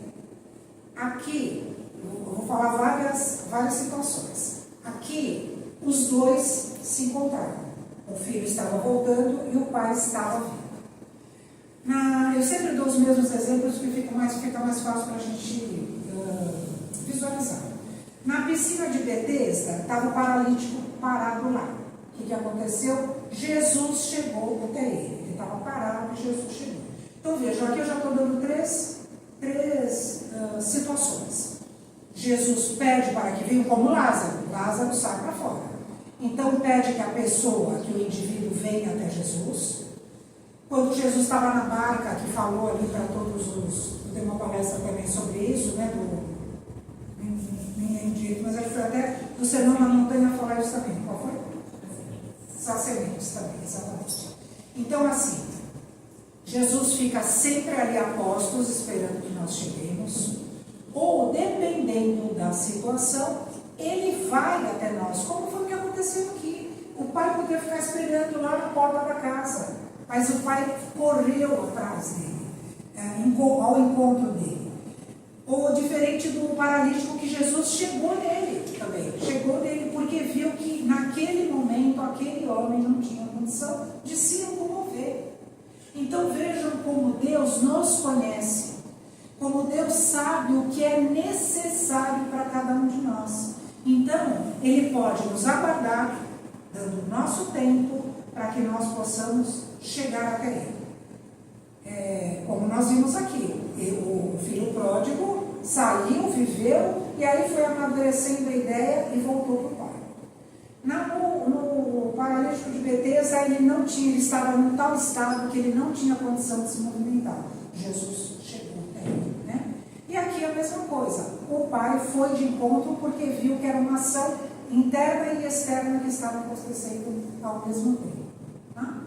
Aqui, eu vou falar várias situações. Aqui, os dois se encontraram. O filho estava voltando e o pai estava vindo. Eu sempre dou os mesmos exemplos que fica mais fácil para a gente visualizar. Na piscina de Betesda, estava o paralítico parado lá. O que aconteceu? Jesus chegou até ele. Ele estava parado e Jesus chegou. Então vejam, aqui eu já estou dando três situações. Jesus pede para que venha como Lázaro. Lázaro sai para fora. Então pede que a pessoa, que o indivíduo venha até Jesus. Quando Jesus estava na barca, que falou ali para todos os... Tem uma palestra também sobre isso, né? Nem dito, mas ele foi até do Sermão na Montanha falar isso também. Qual foi? Sacerdotes também, exatamente. Então, assim, Jesus fica sempre ali a postos, esperando que nós cheguemos, ou, dependendo da situação, ele vai até nós, como foi o que aconteceu aqui. O pai podia ficar esperando lá na porta da casa, mas o pai correu atrás dele, ao encontro dele. Ou diferente do paralítico, que Jesus chegou nele também, chegou nele porque viu que naquele momento aquele homem não tinha condição de se locomover. Então vejam como Deus nos conhece, como Deus sabe o que é necessário para cada um de nós. Então, Ele pode nos aguardar, dando o nosso tempo, para que nós possamos chegar até Ele. Como nós vimos aqui, o filho pródigo saiu, viveu, e aí foi amadurecendo a ideia e voltou para o pai. No paralítico de Betesda, ele estava num tal estado que ele não tinha condição de se movimentar. Jesus chegou até ele, né? E aqui a mesma coisa. O pai foi de encontro porque viu que era uma ação interna e externa que estavam acontecendo ao mesmo tempo. Tá?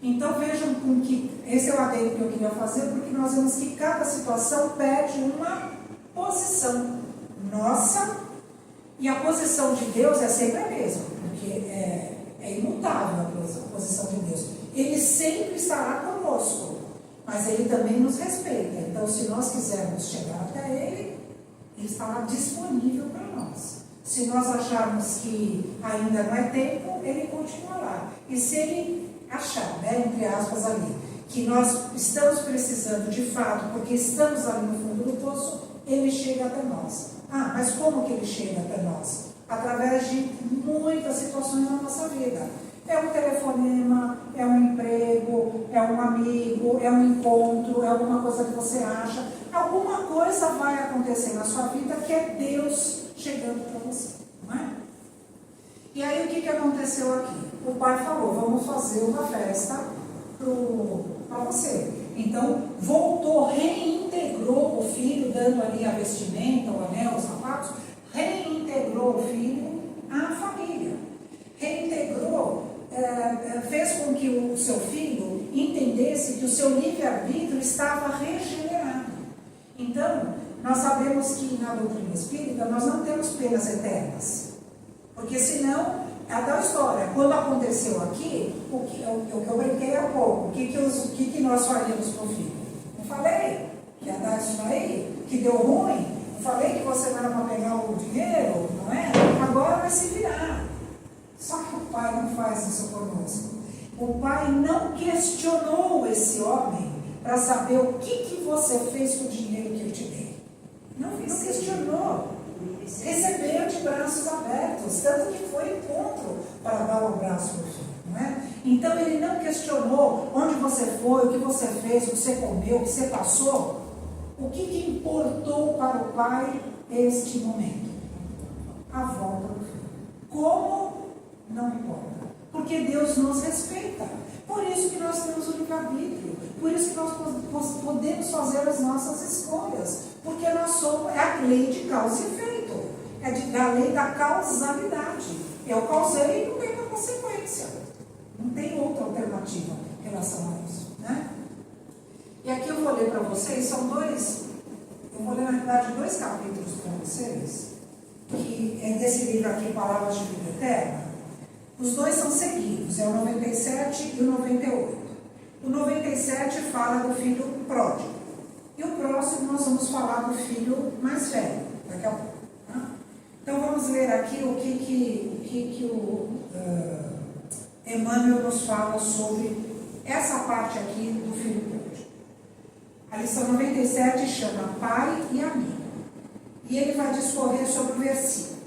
Então vejam com que esse é o adendo que eu queria fazer, porque nós vemos que cada situação pede uma posição nossa, e a posição de Deus é sempre a mesma, porque é imutável a posição de Deus. Ele sempre estará conosco, mas Ele também nos respeita. Então, se nós quisermos chegar até Ele, Ele estará disponível para nós. Se nós acharmos que ainda não é tempo, Ele continuará. E se Ele achar, entre aspas ali, que nós estamos precisando de fato, porque estamos ali no fundo do poço, Ele chega até nós. Ah, mas como que ele chega até nós? Através de muitas situações na nossa vida. É um telefonema, é um emprego, é um amigo, é um encontro, é alguma coisa que você acha. Alguma coisa vai acontecer na sua vida que é Deus chegando para você, não é? E aí o que aconteceu aqui? O pai falou, vamos fazer uma festa para você. Então, voltou, reintegrou o filho, dando ali a vestimenta, o anel, os sapatos, reintegrou o filho à família. Reintegrou, fez com que o seu filho entendesse que o seu livre-arbítrio estava regenerado. Então, nós sabemos que na doutrina espírita nós não temos penas eternas. Porque senão, é a tal história, quando aconteceu aqui, o que eu brinquei há pouco, o que nós faríamos para o filho? Não falei que ia dar isso aí, que deu ruim, não falei que você não era para pegar o dinheiro, não é? Agora vai se virar. Só que o pai não faz isso conosco. O pai não questionou esse homem para saber o que você fez com o dinheiro que eu te dei. Não questionou. Recebeu de braços abertos, tanto que foi encontro para dar o abraço para o filho, não é? Então ele não questionou onde você foi, o que você fez, o que você comeu, o que você passou. O que importou para o pai este momento? A volta do filho. Como? Não importa. Porque Deus nos respeita. Por isso que nós temos o livre-arbítrio. Por isso que nós podemos fazer as nossas escolhas. Porque nós somos, é a lei de causa e efeito. É da lei da causalidade. Eu causei e não tem uma consequência. Não tem outra alternativa em relação a isso, né? E aqui eu vou ler para vocês, eu vou ler na verdade 2 capítulos para vocês, que é desse livro aqui, Palavras de Vida Eterna. Os 2 são seguidos, é o 97 e o 98. O 97 fala do filho pródigo. E o próximo nós vamos falar do filho mais velho, daqui a pouco. Tá? Então vamos ler aqui o que Emmanuel nos fala sobre essa parte aqui do filho pródigo. A lição 97 chama Pai e Amigo. E ele vai discorrer sobre o versículo.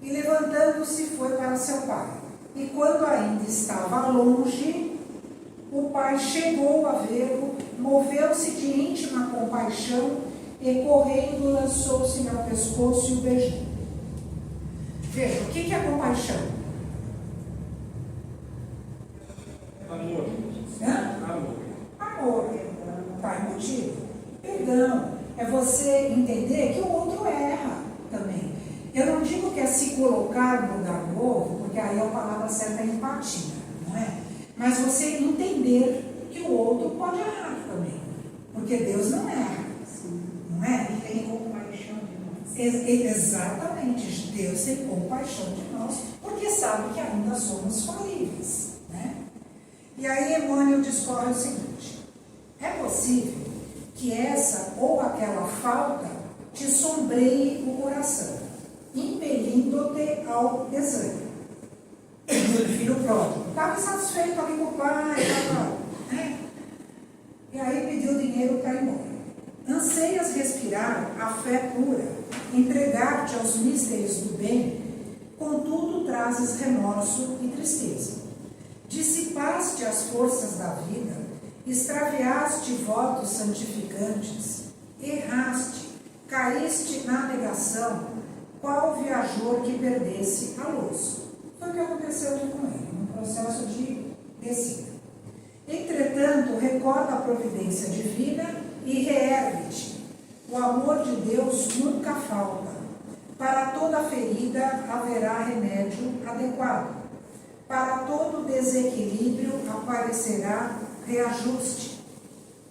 E levantando-se foi para seu pai. E quando ainda estava longe, o pai chegou a vê-lo, moveu-se de íntima compaixão e correndo lançou-se ao pescoço e o beijou. Veja, o que é compaixão? Amor. Amor. Amor. Tá emotivo. Perdão. É você entender que o outro erra também. Eu não digo que é se colocar no lugar do outro, porque aí a palavra certa é empatia, não é? Mas você entender que o outro pode errar também. Porque Deus não erra. Não é? Ele tem compaixão de nós. Exatamente. Deus tem compaixão de nós, porque sabe que ainda somos falíveis, né? E aí Emmanuel discorre o seguinte: é possível que essa ou aquela falta te sombreie o coração, impelindo-te ao desânimo. O filho pródigo estava insatisfeito ali com o pai, né? E aí pediu dinheiro para ir embora. Anseias respirar a fé pura, entregar-te aos mistérios do bem, contudo trazes remorso e tristeza. Dissipaste as forças da vida, extraviaste votos santificantes, erraste, caíste na negação, qual viajor que perdesse a luz. Foi o que aconteceu aqui com ele, no processo de descida. Entretanto, recorda a providência divina e reergue-te. O amor de Deus nunca falta. Para toda ferida haverá remédio adequado. Para todo desequilíbrio aparecerá reajuste.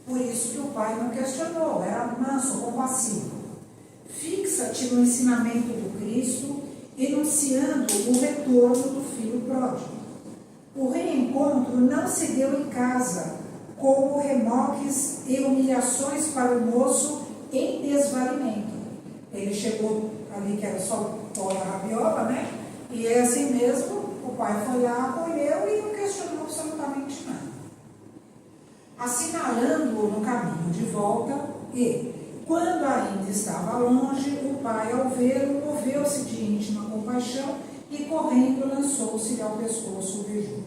Por isso que o pai não questionou, era manso, compassivo. Fixa-te no ensinamento do Cristo, enunciando o retorno do filho pródigo. O reencontro não se deu em casa, como remoques e humilhações para o moço em desvalimento. Ele chegou ali, que era só pó da rabiola, né? E é assim mesmo, o pai foi lá, acolheu e não questionou absolutamente nada. Assinalando-o no caminho de volta e, quando ainda estava longe, o pai, ao vê-lo, moveu-se de íntima compaixão e, correndo, lançou-se-lhe ao pescoço o beijou.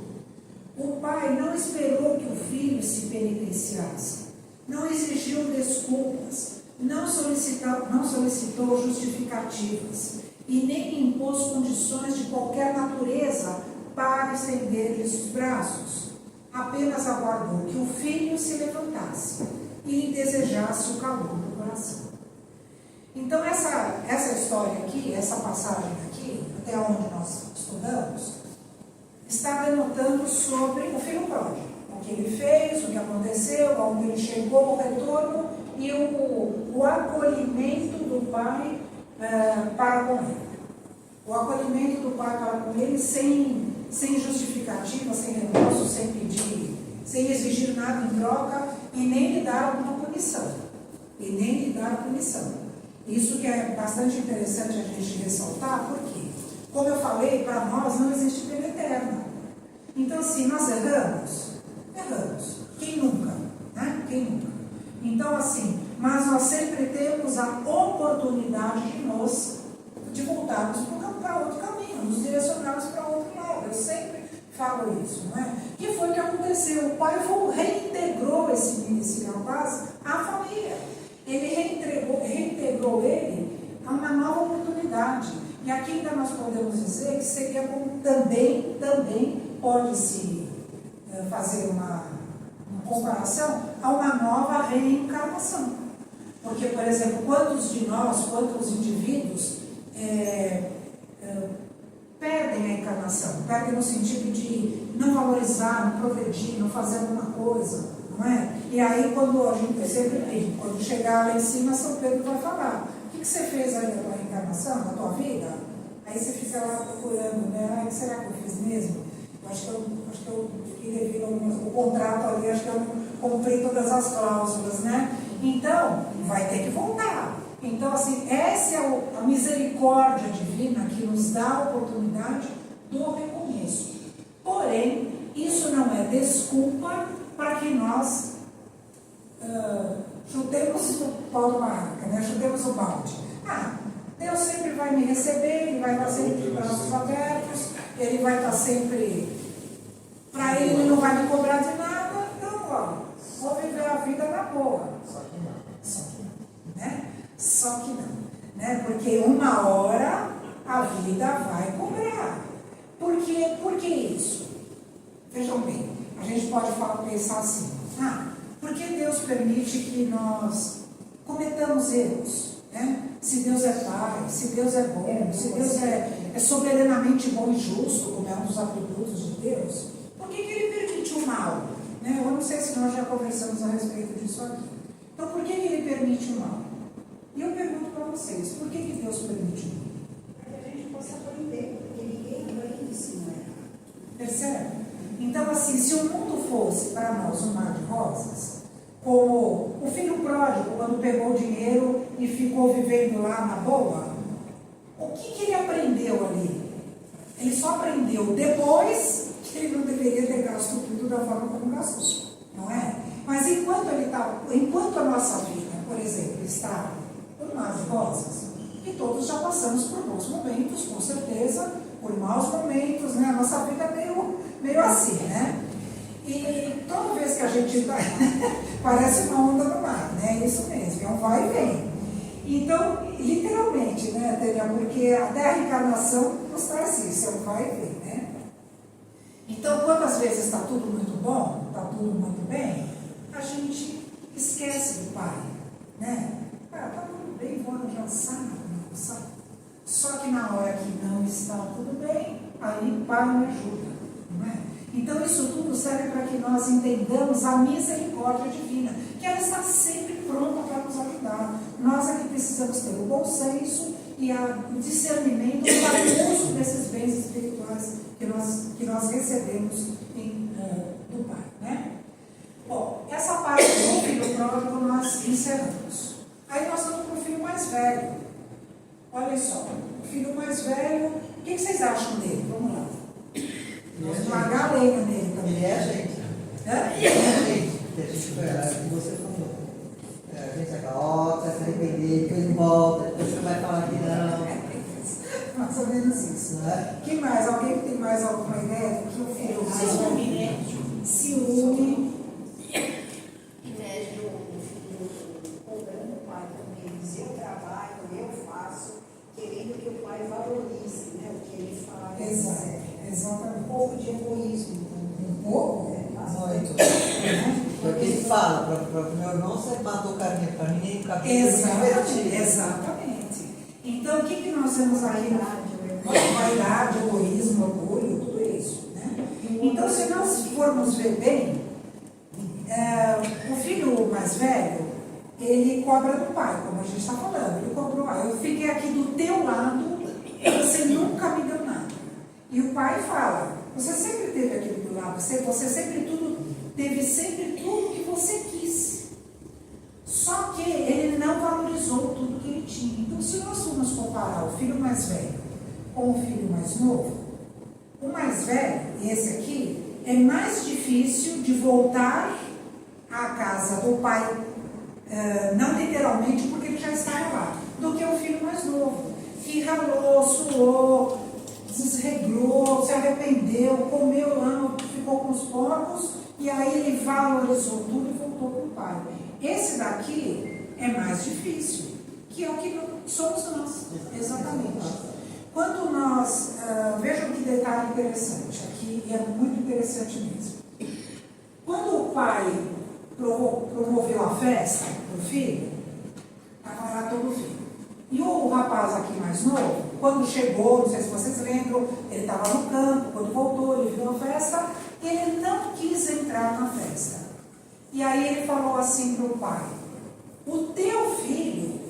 O pai não esperou que o filho se penitenciasse, não exigiu desculpas, não solicitou justificativas e nem impôs condições de qualquer natureza para estender-lhes os braços. Apenas aguardou que o filho se levantasse e lhe desejasse o calor do coração. Então, essa história aqui, essa passagem aqui, até onde nós estudamos, está denotando sobre o filho pródigo. O que ele fez, o que aconteceu, aonde ele chegou, o retorno e o acolhimento do pai para com ele. O acolhimento do pai para com ele sem justificativa, sem remorso, sem pedir, sem exigir nada em troca e nem lhe dar alguma punição. Isso que é bastante interessante a gente ressaltar, porque, como eu falei, para nós não existe pena eterna. Então, assim, nós erramos. Quem nunca? Né? Quem nunca? Então, assim, mas nós sempre temos a oportunidade de voltarmos para outro caminho, nos direcionarmos para outro lado. Eu sempre falo isso, não é? Que foi o que aconteceu? O pai reintegrou esse rapaz à família. Ele reintegrou ele a uma nova oportunidade. E aqui ainda nós podemos dizer que seria como também pode-se fazer uma comparação a uma nova reencarnação. Porque, por exemplo, quantos indivíduos perdem a encarnação? Perdem no sentido de não valorizar, não progredir, não fazer alguma coisa, não é? E aí, quando a gente, eu sempre digo, quando chegar lá em cima, São Pedro vai falar: o que você fez aí na tua reencarnação, na tua vida? Aí você fica lá procurando, né? Ah, será que eu fiz mesmo? Acho que eu fiquei devido o contrato ali, acho que eu não cumpri todas as cláusulas, né? Então, vai ter que voltar. Então, assim, essa é a misericórdia divina que nos dá a oportunidade do recomeço. Porém, isso não é desculpa para que nós chutemos o pau da barraca, né? Chutemos o balde. Deus sempre vai me receber, Ele vai estar sempre de braços abertos, Ele vai estar sempre... Para Ele não vai me cobrar de nada, então, vou viver a vida na boa. Só que não, né? Porque uma hora a vida vai cobrar. Por que isso? Vejam bem, a gente pode pensar assim: por que Deus permite que nós cometamos erros? Né? Se Deus é Pai, se Deus é bom, se Deus é soberanamente bom e justo, como é um dos atributos de Deus, por que Ele permite o mal? Né? Eu não sei se nós já conversamos a respeito disso aqui. Então, por que Ele permite o mal? E eu pergunto para vocês: por que Deus permite o mal? Para que a gente possa aprender, porque ninguém aprende se não é. Percebe? Então, assim, se o mundo fosse para nós um mar de rosas, como o filho pródigo, quando pegou o dinheiro e ficou vivendo lá na boa, o que ele aprendeu ali? Ele só aprendeu depois que ele não deveria ter gasto tudo da forma como gastou, não é? Mas enquanto a nossa vida, por exemplo, está um mar de rosas, e todos já passamos por bons momentos, com certeza, por maus momentos, né? A nossa vida é meio assim, né? E toda vez que a gente está, parece uma onda no mar, né? Isso mesmo, é um vai e vem. Então, literalmente, né, Tânia? Porque até a reencarnação nos traz isso, é um vai e vem, né? Então, quantas vezes está tudo muito bom, está tudo muito bem, a gente esquece do Pai, né? Está tudo bem, vou arranjar sabe? Só que na hora que não está tudo bem, aí o Pai me ajuda, não é? Então, isso tudo serve para que nós entendamos a misericórdia divina, que ela está sempre pronta para nos ajudar. Nós é que precisamos ter o bom senso e o discernimento para o uso desses bens espirituais que nós recebemos do Pai, né? Bom, essa parte do filho pródigo nós encerramos. Aí nós vamos para o filho mais velho. Olha só, o filho mais velho, o que vocês acham dele? Vamos lá. Vamos largar a lenha nele também. Ele é gente. Hã? Que você falou. A gente é caótica, né? Que mais? Alguém tem mais alguma ideia do que o filho mais Ciúme, velho? né? Ciúme. Inveja do cobrando o pai também. Diz, eu trabalho, eu faço, querendo que o pai valorize, né, o que ele faz. Exato, Um exatamente. pouco de egoísmo. Um pouco? Muito. Porque ele fala para o meu irmão, você matou carinha para mim, cabelo Exatamente, exatamente. Então, o que nós temos aí? Vaidade, egoísmo, orgulho, tudo isso. Né? Então, se nós formos ver bem, o filho mais velho, ele cobra do pai, como a gente está falando. Ele cobrou, eu fiquei aqui do teu lado e você nunca me deu nada. E o pai fala, você sempre teve aqui do lado, você sempre teve sempre tudo que você quis. Só que ele não valorizou tudo que ele tinha. Então, se nós formos comparar o filho mais velho com o filho mais novo, o mais velho, esse aqui, é mais difícil de voltar à casa do pai, não literalmente porque ele já estava lá, do que o filho mais novo, que ralou, suou, desregrou, se arrependeu, comeu lá, ficou com os porcos, e aí ele valorizou tudo e voltou para o pai. Esse daqui é mais difícil, que é o que somos nós, exatamente. Quando nós, vejam que detalhe interessante aqui, e é muito interessante mesmo. Quando o pai promoveu a festa do filho, estava lá todo o filho. E o rapaz aqui mais novo, quando chegou, não sei se vocês lembram, ele estava no campo, quando voltou, ele viu a festa, ele não quis entrar na festa. E aí ele falou assim para o pai, o teu filho,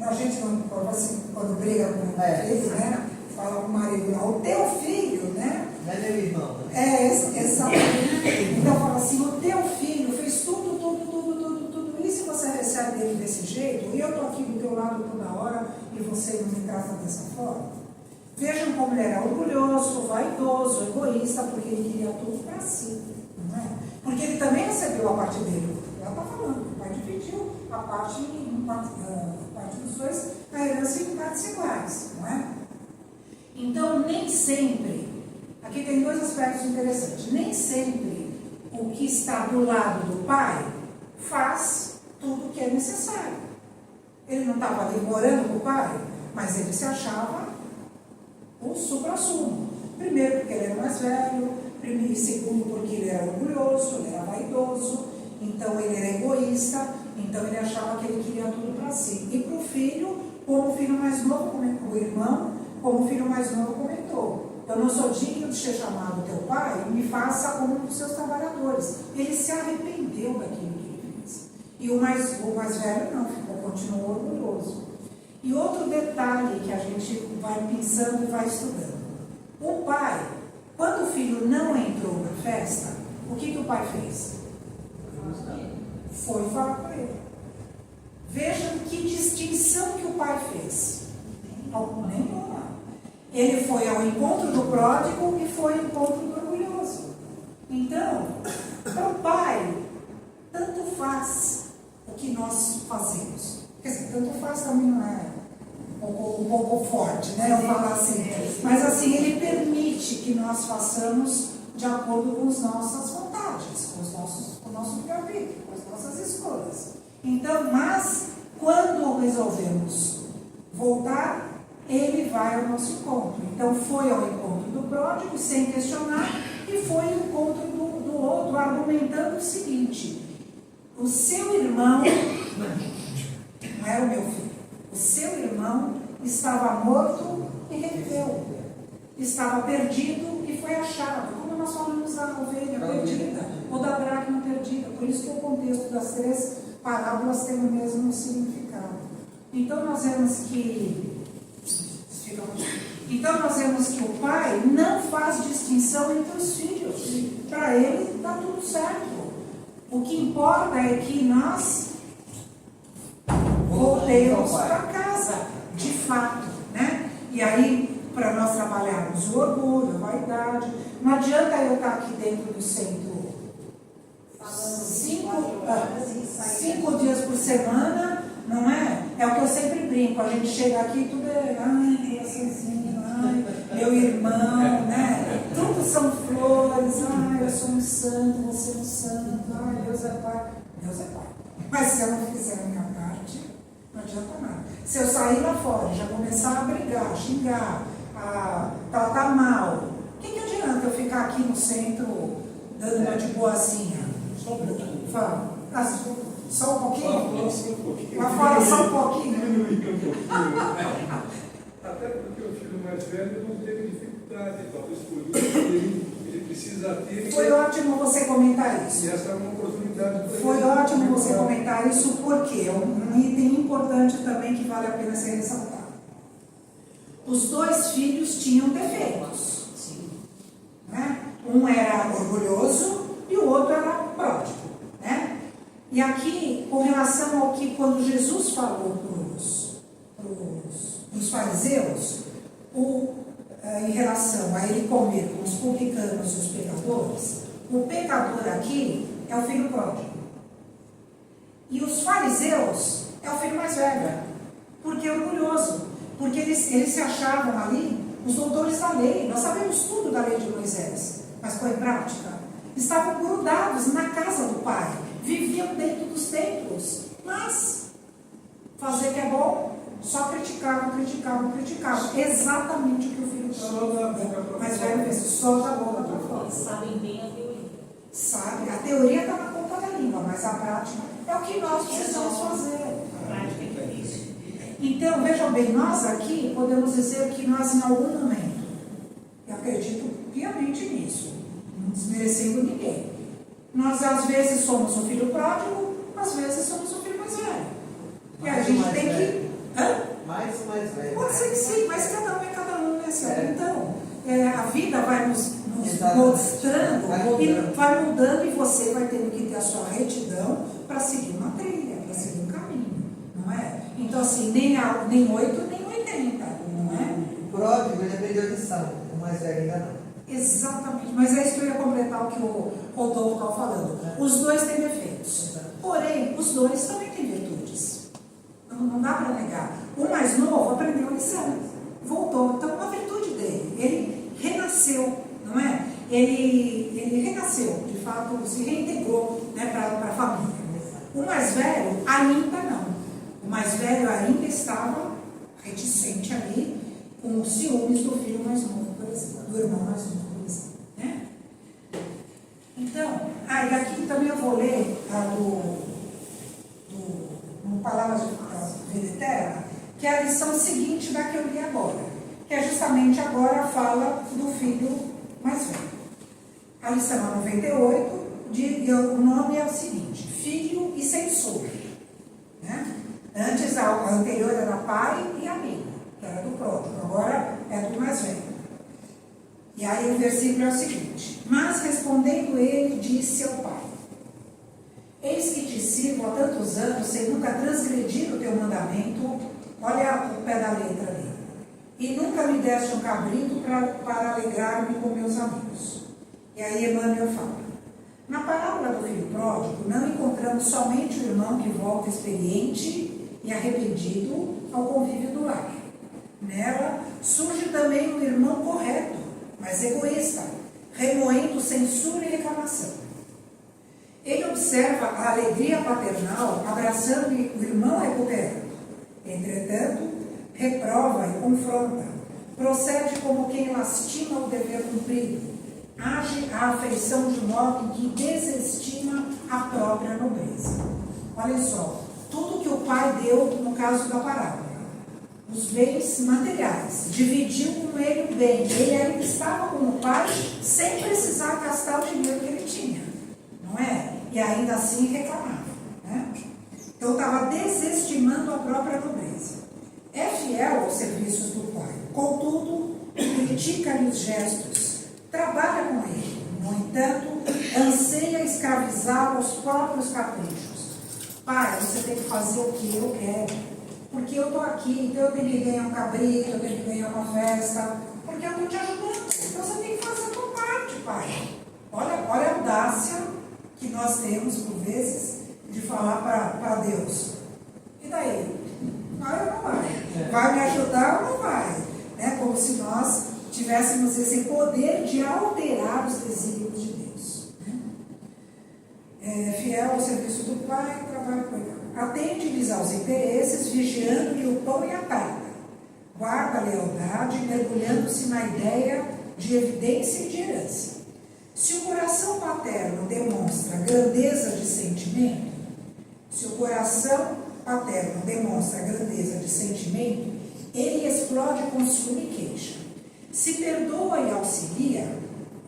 a gente quando briga com o filho, né, fala com o marido, o teu filho, né? Não é meu irmão. Exatamente. Então fala assim, o teu filho fez tudo isso e você recebe ele desse jeito, e eu estou aqui do teu lado toda hora e você não me trata dessa forma. Vejam como ele era orgulhoso, vaidoso, egoísta, porque ele queria tudo para si, não é? Porque ele também recebeu a parte dele. Ela está falando, o pai dividiu a parte dos dois, a herança em partes iguais, não é? Então, nem sempre, aqui tem dois aspectos interessantes, nem sempre o que está do lado do pai faz tudo o que é necessário. Ele não estava ali morando com o pai, mas ele se achava o supra-sumo. Primeiro porque ele era mais velho, e segundo porque ele era orgulhoso, ele era vaidoso, então ele era egoísta, então ele achava que ele queria tudo para si. E para o filho, como o filho mais novo comentou, o irmão, como o filho mais novo comentou, eu não sou digno de ser chamado teu pai, me faça como um dos seus trabalhadores. Ele se arrependeu daquilo que ele fez. E o mais velho não, continuou orgulhoso. E outro detalhe que a gente vai pensando e vai estudando. O pai, quando o filho não entrou na festa, o que o pai fez? Foi falar com ele. Vejam que distinção que o pai fez. Nenhuma. Ele foi ao encontro do pródigo e foi ao encontro do orgulhoso. Então, para o pai, tanto faz o que nós fazemos. Quer dizer, tanto faz também não é um pouco forte, né? Eu falar assim. Mas assim, ele permite que nós façamos de acordo com as nossas vontades, com o nosso livre-arbítrio, com as nossas escolhas. Então, mas quando resolvemos voltar, ele vai ao nosso encontro. Então, foi ao encontro do pródigo, sem questionar, e foi ao encontro do outro, argumentando o seguinte: o seu irmão, não era o meu filho, o seu irmão estava morto e reviveu, estava perdido e foi achado, como nós falamos da ovelha perdida, ou da dracma perdida. Por isso que o contexto das três parábolas tem o mesmo significado. Então nós vemos que o pai não faz distinção entre os filhos. Para ele está tudo certo. O que importa é que nós voltemos para casa, de fato, né? E aí, para nós trabalharmos o orgulho, a vaidade, não adianta eu estar aqui dentro do centro 5 dias por semana, não é? É o que eu sempre brinco, a gente chega aqui e tudo é coraçãozinho, ai, meu irmão, né? Tudo são flores, ai, eu sou um santo, você é um santo, ai, Deus é Pai. Deus é Pai. Mas se eu não fizer a minha parte, não adianta nada. Se eu sair lá fora e já começar a brigar, xingar, a tratar mal, o que adianta eu ficar aqui no centro dando uma de boazinha? Só um pouquinho. Fala. Só um pouquinho? Só um pouquinho. Lá fora só um pouquinho. Diminuir um pouquinho. Até porque o filho mais velho não teve dificuldade, talvez por isso ele precisa ter. Foi ótimo você comentar isso. E essa é uma oportunidade para Foi ótimo você comentar isso, porque é um item importante também que vale a pena ser ressaltado. Os dois filhos tinham defeitos. Né? Um era orgulhoso e o outro era pródigo. Né? E aqui, com relação ao que quando Jesus falou para os fariseus, em relação a ele comer com os publicanos e os pecadores, o pecador aqui é o filho pródigo. E os fariseus é o filho mais velho, porque é orgulhoso, porque eles se achavam ali os doutores da lei. Nós sabemos tudo da lei de Moisés, mas põe em prática. Estavam grudados na casa do Pai, viviam dentro dos templos, mas fazer que é bom, só criticavam. Exatamente o que o filho pródigo mais velho fez, só da boca para fora. Eles sabem bem a teoria. Sabe, a teoria está na ponta da língua, mas a prática é o que nós precisamos fazer. A prática é difícil. Então, vejam bem, nós aqui podemos dizer que nós, em algum momento, eu acredito piamente nisso, não desmerecendo ninguém, nós às vezes somos o filho pródigo, às vezes somos o filho mais velho. E a gente tem que... Hã? Mais ou mais velho. Pode ser que sim, mas cada um é cada um, né, Senhor? Então, a vida vai nos Exatamente. mostrando, e vai mudando, e você vai tendo que ter a sua retidão para seguir uma trilha, para seguir um caminho, não é? Então, assim, nem 8, nem 80, não é? O pródigo, ele aprendeu lição, o mais velho ainda não. Exatamente, mas é isso que eu ia completar o que o Rodolfo estava falando. Os dois têm defeitos, porém, os dois também têm virtudes. Não dá para negar. O mais novo aprendeu a lição, voltou. Então, uma virtude dele, ele renasceu, não é? Ele renasceu, de fato, se reintegrou, né, para a família. O mais velho ainda não. O mais velho ainda estava reticente ali, com os ciúmes do filho mais novo, por exemplo, do irmão mais novo, por exemplo. Né? Então, e aqui também eu vou ler no Palavras de Vida Eterna, que é a lição seguinte da que eu li agora, que é justamente agora fala do filho mais velho. A lição é 98, o nome é o seguinte: filho e censor. Né? Antes, a anterior era pai e amigo, que era do pródigo, agora é do mais velho. E aí o versículo é o seguinte: mas respondendo ele, disse ao pai: eis que te sirvo há tantos anos, sem nunca transgredir o teu mandamento. Olha o pé da letra ali. E nunca me deste um cabrito para alegrar-me com meus amigos. E aí Emmanuel fala: na parábola do filho pródigo, não encontramos somente o irmão que volta experiente e arrependido ao convívio do lar. Nela surge também o irmão correto, mas egoísta, remoendo censura e reclamação. Ele observa a alegria paternal abraçando o irmão recuperado. Entretanto, reprova e confronta, procede como quem lastima o dever cumprido, age a afeição de modo que desestima a própria nobreza. Olhem só, tudo que o pai deu no caso da parábola, os bens materiais, dividiu com ele o bem, ele estava com o pai sem precisar gastar o dinheiro que ele tinha, não é? E ainda assim reclamava, né? Então estava desestimando a própria nobreza. É fiel aos serviços do pai, contudo, critica-lhe os gestos, trabalha com ele, no entanto, anseia escravizá-lo aos próprios caprichos. Pai, você tem que fazer o que eu quero, porque eu estou aqui, então eu tenho que ganhar um cabrito, eu tenho que ganhar uma festa, porque eu estou te ajudando, então você tem que fazer a tua parte, pai. Olha a audácia que nós temos, por vezes, de falar para Deus: e daí? Vai ou não vai? Vai me ajudar ou não vai? se nós tivéssemos esse poder de alterar os desígnios de Deus. Fiel ao serviço do Pai, trabalho com ele. Atende-lhes aos interesses, vigiando-lhe o pão e a prata. Guarda a lealdade, mergulhando-se na ideia de evidência e de herança. Se o coração paterno demonstra grandeza de sentimento, ele explode com ciúme e queixa. Se perdoa e auxilia,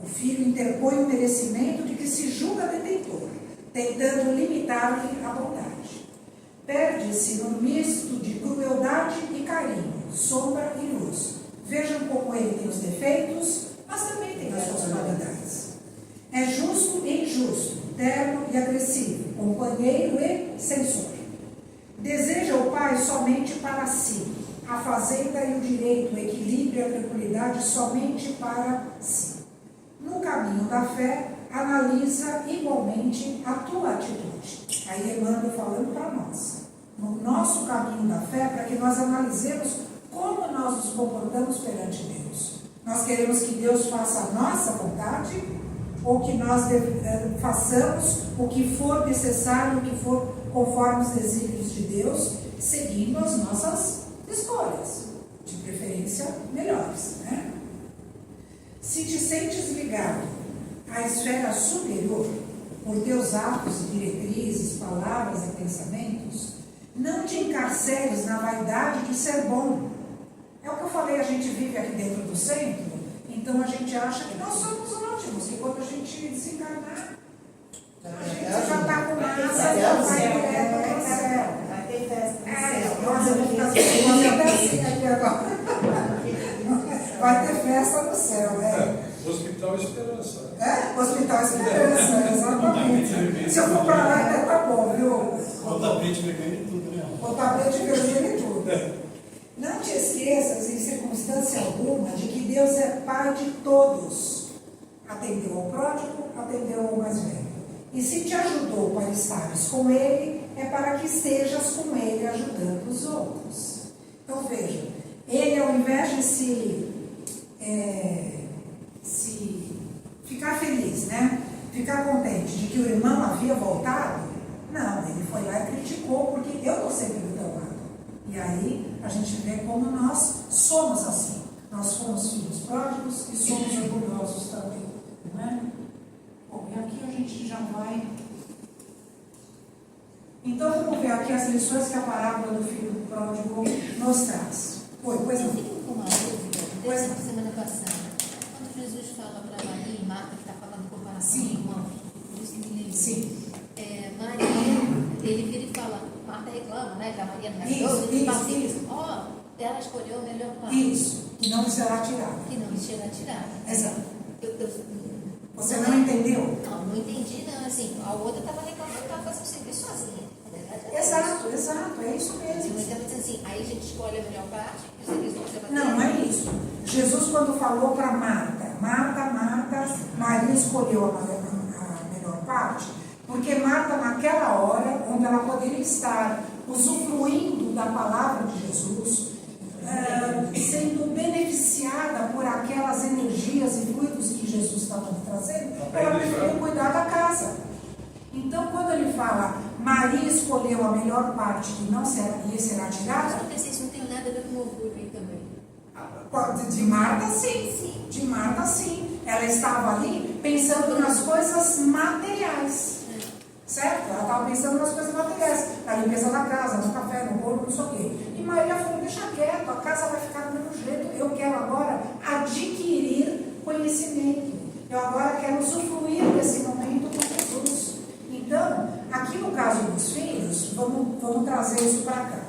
o filho interpõe o merecimento de que se julga detentor, tentando limitar-lhe a bondade. Perde-se no misto de crueldade e carinho, sombra e luz. Vejam como ele tem os defeitos, mas também tem as suas qualidades. É justo e injusto, terno e agressivo, companheiro e censor. Deseja o pai somente para si, a fazenda e o direito, o equilíbrio e a tranquilidade somente para si. No caminho da fé, analisa igualmente a tua atitude. Aí Emmanuel falando para nós. No nosso caminho da fé, para que nós analisemos como nós nos comportamos perante Deus. Nós queremos que Deus faça a nossa vontade, ou que nós façamos o que for necessário, o que for conforme os desígnios de Deus, seguindo as nossas escolhas, de preferência melhores, né? Se te sentes ligado à esfera superior, por teus atos e diretrizes, palavras e pensamentos, não te encarceres na vaidade de ser bom. É o que eu falei, a gente vive aqui dentro do centro, então a gente acha que nós somos ótimos, que quando a gente desencarnar, a gente já está com massa, já vai direto para o céu. Vai ter festa no céu. Nossa, eu vou ficar assim aqui agora. Vai ter festa no céu, Hospital Esperança. Hospital Esperança, exatamente. Se eu for para lá, até tá bom, viu? O tapete vermelho e tudo, né? O tapete vermelho e tudo. Não te esqueças, em circunstância alguma, de que Deus é Pai de todos. Atendeu ao pródigo, atendeu ao mais velho. E se te ajudou para estares com Ele, é para que estejas com Ele ajudando os outros. Então veja, Ele ao invés de se ficar feliz, né? Ficar contente de que o irmão havia voltado, não, ele foi lá e criticou, porque eu estou sempre do teu lado. E aí a gente vê como nós somos assim. Nós fomos filhos pródigos e somos orgulhosos também, não é? Bom, e aqui a gente já vai. Então vamos ver aqui as lições que a parábola do filho pródigo nos traz. Oi, pois não. Eu fico com uma dúvida, Pois desde a semana passada. Quando Jesus fala para Maria e Marta, que está falando com comparação Sim. de irmãos, por isso que me lembrei. Sim. Maria, ele vira e fala, Marta reclama, né, que a Maria não é Isso, ele fala isso. assim, ó, ela escolheu o melhor parte. Isso, que não será tirado. Que não lhe será tirada. Exato. Eu Você não entendeu? Não entendi, não. Assim, a outra estava reclamando que estava fazendo o serviço sozinha. Na verdade, Exato, é isso Assim, mesmo. mas estava dizendo assim, aí a gente escolhe a melhor parte, e o serviço você vai Não, não é isso. Jesus, quando falou para Marta, Maria escolheu a melhor parte, porque Marta, naquela hora, onde ela poderia estar usufruindo da palavra de Jesus, sendo beneficiada por aquelas energias e fluidos que Jesus estava trazendo, ela preferiu cuidar da casa. Então, quando ele fala, Maria escolheu a melhor parte que não lhe será tirada, Eu pensei, isso não tem nada a ver com orgulho aí também. de Marta, sim. De Marta, sim. Ela estava ali pensando nas coisas materiais. Certo? Ela estava pensando nas coisas materiais. Na limpeza da casa, no café, no bolo, não sei o quê. E Maria falou, deixa quieto, a casa vai ficar do mesmo jeito. Eu quero agora adquirir conhecimento. Eu agora quero usufruir desse momento com Jesus. Então, aqui no caso dos filhos, vamos trazer isso para cá.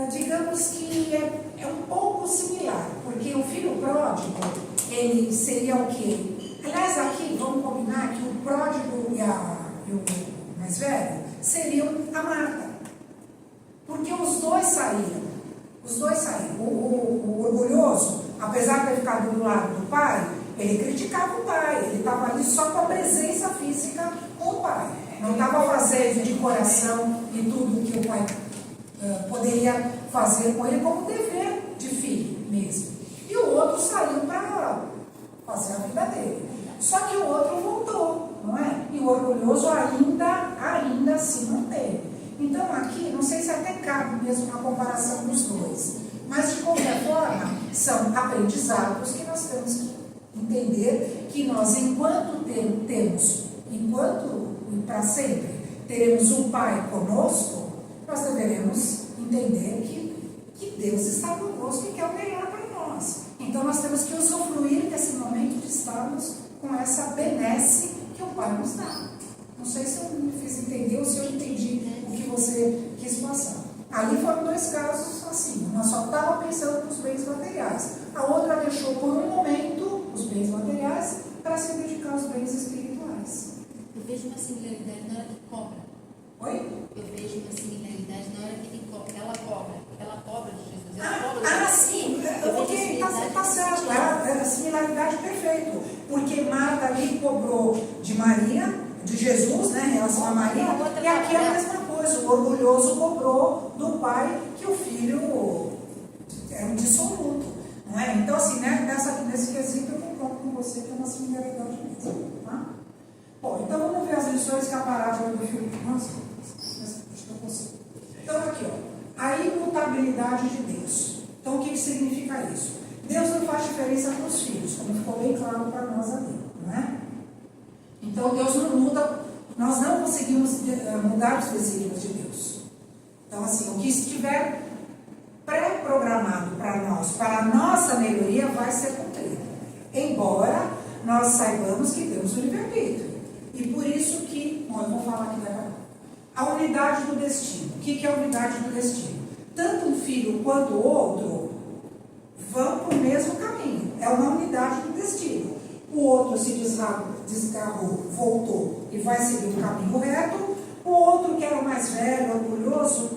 Digamos que é um pouco similar, porque o filho pródigo, ele seria o quê? Aliás, aqui vamos combinar que o pródigo e o mais velho seriam a Marta, porque os dois saíram. O orgulhoso, apesar de ter ficado do lado do pai, ele criticava o pai, ele estava ali só com a presença física com o pai, não estava fazendo de coração e tudo que o pai poderia fazer com ele como dever de filho mesmo. E o outro saiu para fazer a vida dele. Só que o outro voltou, não é? E o orgulhoso ainda se mantém. Então aqui, não sei se até cabe mesmo uma comparação dos dois, mas de qualquer forma, são aprendizados que nós temos que entender que nós, enquanto e para sempre, teremos um Pai conosco, nós deveremos entender que Deus está conosco e quer o melhor para nós. Então nós temos que usufruir desse momento de estarmos com essa benesse que o Pai nos dá. Não sei se eu me fiz entender ou se eu entendi o que você quis passar. Ali foram dois casos assim, uma só estava pensando nos bens materiais, a outra deixou por um momento os bens materiais para se dedicar aos bens espirituais. Eu vejo uma similaridade na hora que cobra. Oi? Eu vejo uma similaridade na hora que ele cobra. Ela cobra de Jesus. Sim, porque está certo, era a similaridade perfeita, porque Marta ali cobrou de Maria, de Jesus, né, em relação a Maria, e aqui é a mesma coisa, o orgulhoso cobrou do pai que o filho era um dissoluto, não é? Então, assim, né, nesse quesito eu concordo com você que é uma similaridade mesmo, tá? Bom, então vamos ver as lições que a parábola do filho. Nossa, acho que eu consigo. Então, aqui, ó. A imutabilidade de Deus. Então, o que significa isso? Deus não faz diferença para os filhos, como ficou bem claro para nós ali, não é? Então, Deus não muda, nós não conseguimos mudar os desígnios de Deus. Então, assim, o que estiver pré-programado para nós, para a nossa melhoria, vai ser cumprido. Embora nós saibamos que temos o livre-arbítrio. E por isso que, bom, eu vou falar aqui daqui a pouco. A unidade do destino. O que é a unidade do destino? Tanto um filho quanto o outro vão para o mesmo caminho. É uma unidade do destino. O outro se desgarrou, voltou e vai seguir o caminho reto. O outro, que era o mais velho, orgulhoso,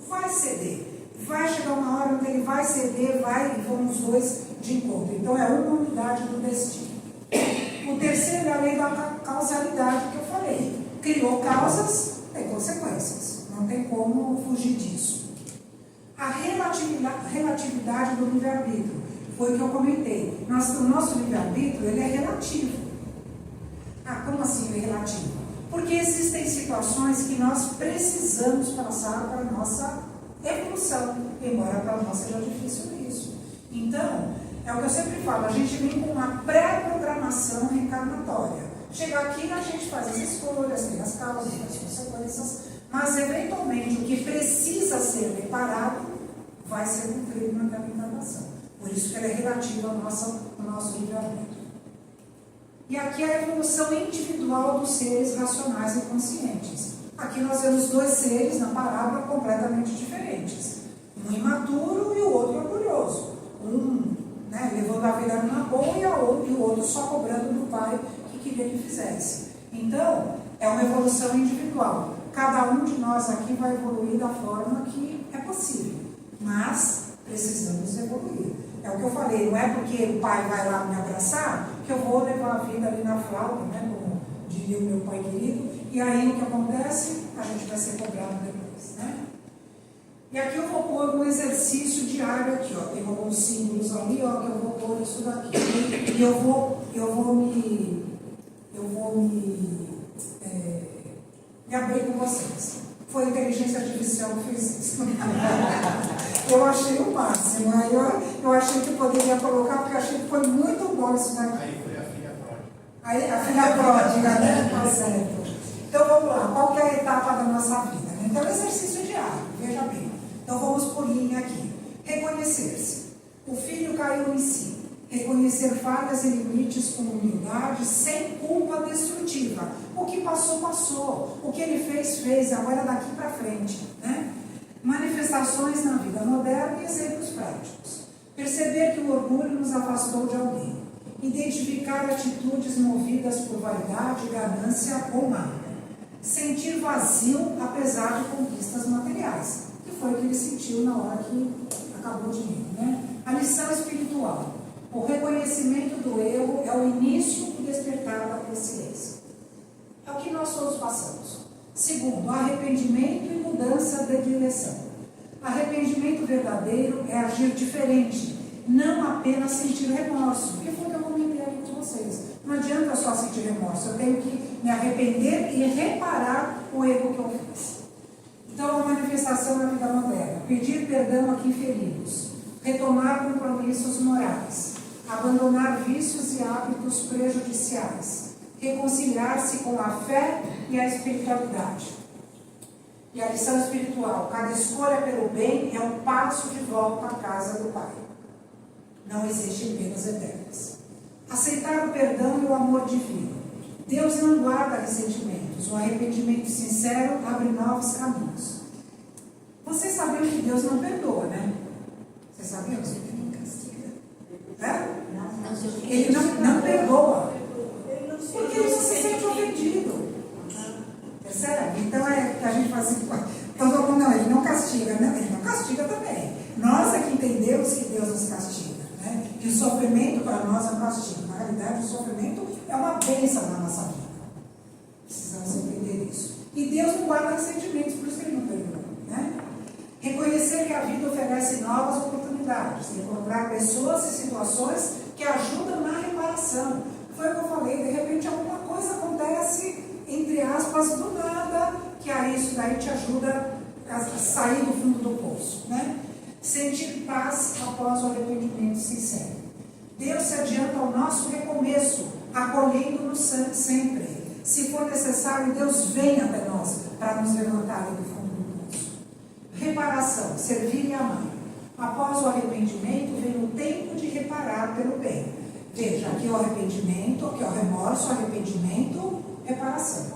vai ceder. Vai chegar uma hora onde ele vai ceder, e vão os dois de encontro. Então é uma unidade do destino. O terceiro é a lei da causalidade que eu falei. Criou causas, tem consequências. Não tem como fugir disso. A relatividade do livre-arbítrio. Foi o que eu comentei. O nosso livre-arbítrio, ele é relativo. Ah, como assim ele é relativo? Porque existem situações que nós precisamos passar para a nossa evolução, embora para nós seja difícil isso. Então, é o que eu sempre falo, a gente vem com uma pré-programação reencarnatória. Chega aqui, a gente faz as escolhas, tem as causas, tem as consequências, mas eventualmente o que precisa ser reparado vai ser cumprido naquela encarnação. Por isso que ela é relativa ao nosso livre-arbítrio. E aqui é a evolução individual dos seres racionais e conscientes. Aqui nós vemos dois seres na parábola completamente diferentes. Um imaturo e o outro orgulhoso. Um, né, levando a vida numa boa e o outro só cobrando do pai que queria que fizesse. Então, é uma evolução individual. Cada um de nós aqui vai evoluir da forma que é possível. Mas precisamos evoluir. É o que eu falei, não é porque o pai vai lá me abraçar que eu vou levar a vida ali na flauta, né, como diria o meu pai querido, e aí o que acontece? A gente vai ser cobrado depois, né? E aqui eu vou pôr um exercício diário aqui, ó, tem alguns símbolos ali, ó, que eu vou pôr isso daqui. E eu vou me abrir com vocês. Foi a inteligência artificial que fez isso. Eu achei o máximo. Aí eu achei que poderia colocar, porque eu achei que foi muito bom isso daqui. Aí foi a filha pródiga. Aí a filha pródiga, né? Tá certo. Então vamos lá, qual que é a etapa da nossa vida? Então, exercício diário, veja bem. Então vamos por linha aqui. Reconhecer-se. O filho caiu em si. Reconhecer falhas e limites com humildade, sem culpa destrutiva. O que passou, passou. O que ele fez, agora daqui para frente, né? Manifestações na vida moderna e exemplos práticos. Perceber que o orgulho nos afastou de alguém. Identificar atitudes movidas por vaidade, ganância ou mágoa. Sentir vazio apesar de conquistas materiais, que foi o que ele sentiu na hora que acabou o dinheiro, né? A lição espiritual. O reconhecimento do erro é o início do despertar da consciência. É o que nós todos passamos. Segundo, arrependimento e mudança de direção. Arrependimento verdadeiro é agir diferente, não apenas sentir remorso, porque foi o que eu comentei aqui com vocês. Não adianta só sentir remorso, eu tenho que me arrepender e reparar o erro que eu fiz. Então, a manifestação da vida moderna: pedir perdão a quem ferimos, retomar compromissos morais, abandonar vícios e hábitos prejudiciais, reconciliar-se com a fé e a espiritualidade. E a lição espiritual: cada escolha pelo bem é um passo de volta à casa do Pai. Não existem penas eternas. Aceitar o perdão e o amor divino. Deus não guarda ressentimentos. O arrependimento sincero abre novos caminhos. Vocês sabiam que Deus não perdoa, né? Vocês sabiam? Ele não castiga. Ele não perdoa. Porque ele não se sente ofendido. Percebe? Então a gente fala assim, então todo mundo, não, ele não castiga. Não, ele não castiga também. Nós é que entendemos que Deus nos castiga. Né? Que o sofrimento para nós é um castigo. Na realidade, o sofrimento é uma bênção na nossa vida. Precisamos entender isso. E Deus não guarda ressentimentos, por isso que ele não perdoa. Né? Reconhecer que a vida oferece novas oportunidades. Encontrar pessoas e situações que ajudam na reparação. Foi o que eu falei, de repente alguma coisa acontece, entre aspas, do nada, que aí isso daí te ajuda a sair do fundo do poço. Né? Sentir paz após o arrependimento sincero. Deus se adianta ao nosso recomeço, acolhendo-nos sempre. Se for necessário, Deus vem até nós para nos levantar do fundo do poço. Reparação, servir e amar. Após o arrependimento, vem o tempo de reparar pelo bem. Veja, aqui é o arrependimento, aqui é o remorso, arrependimento, reparação.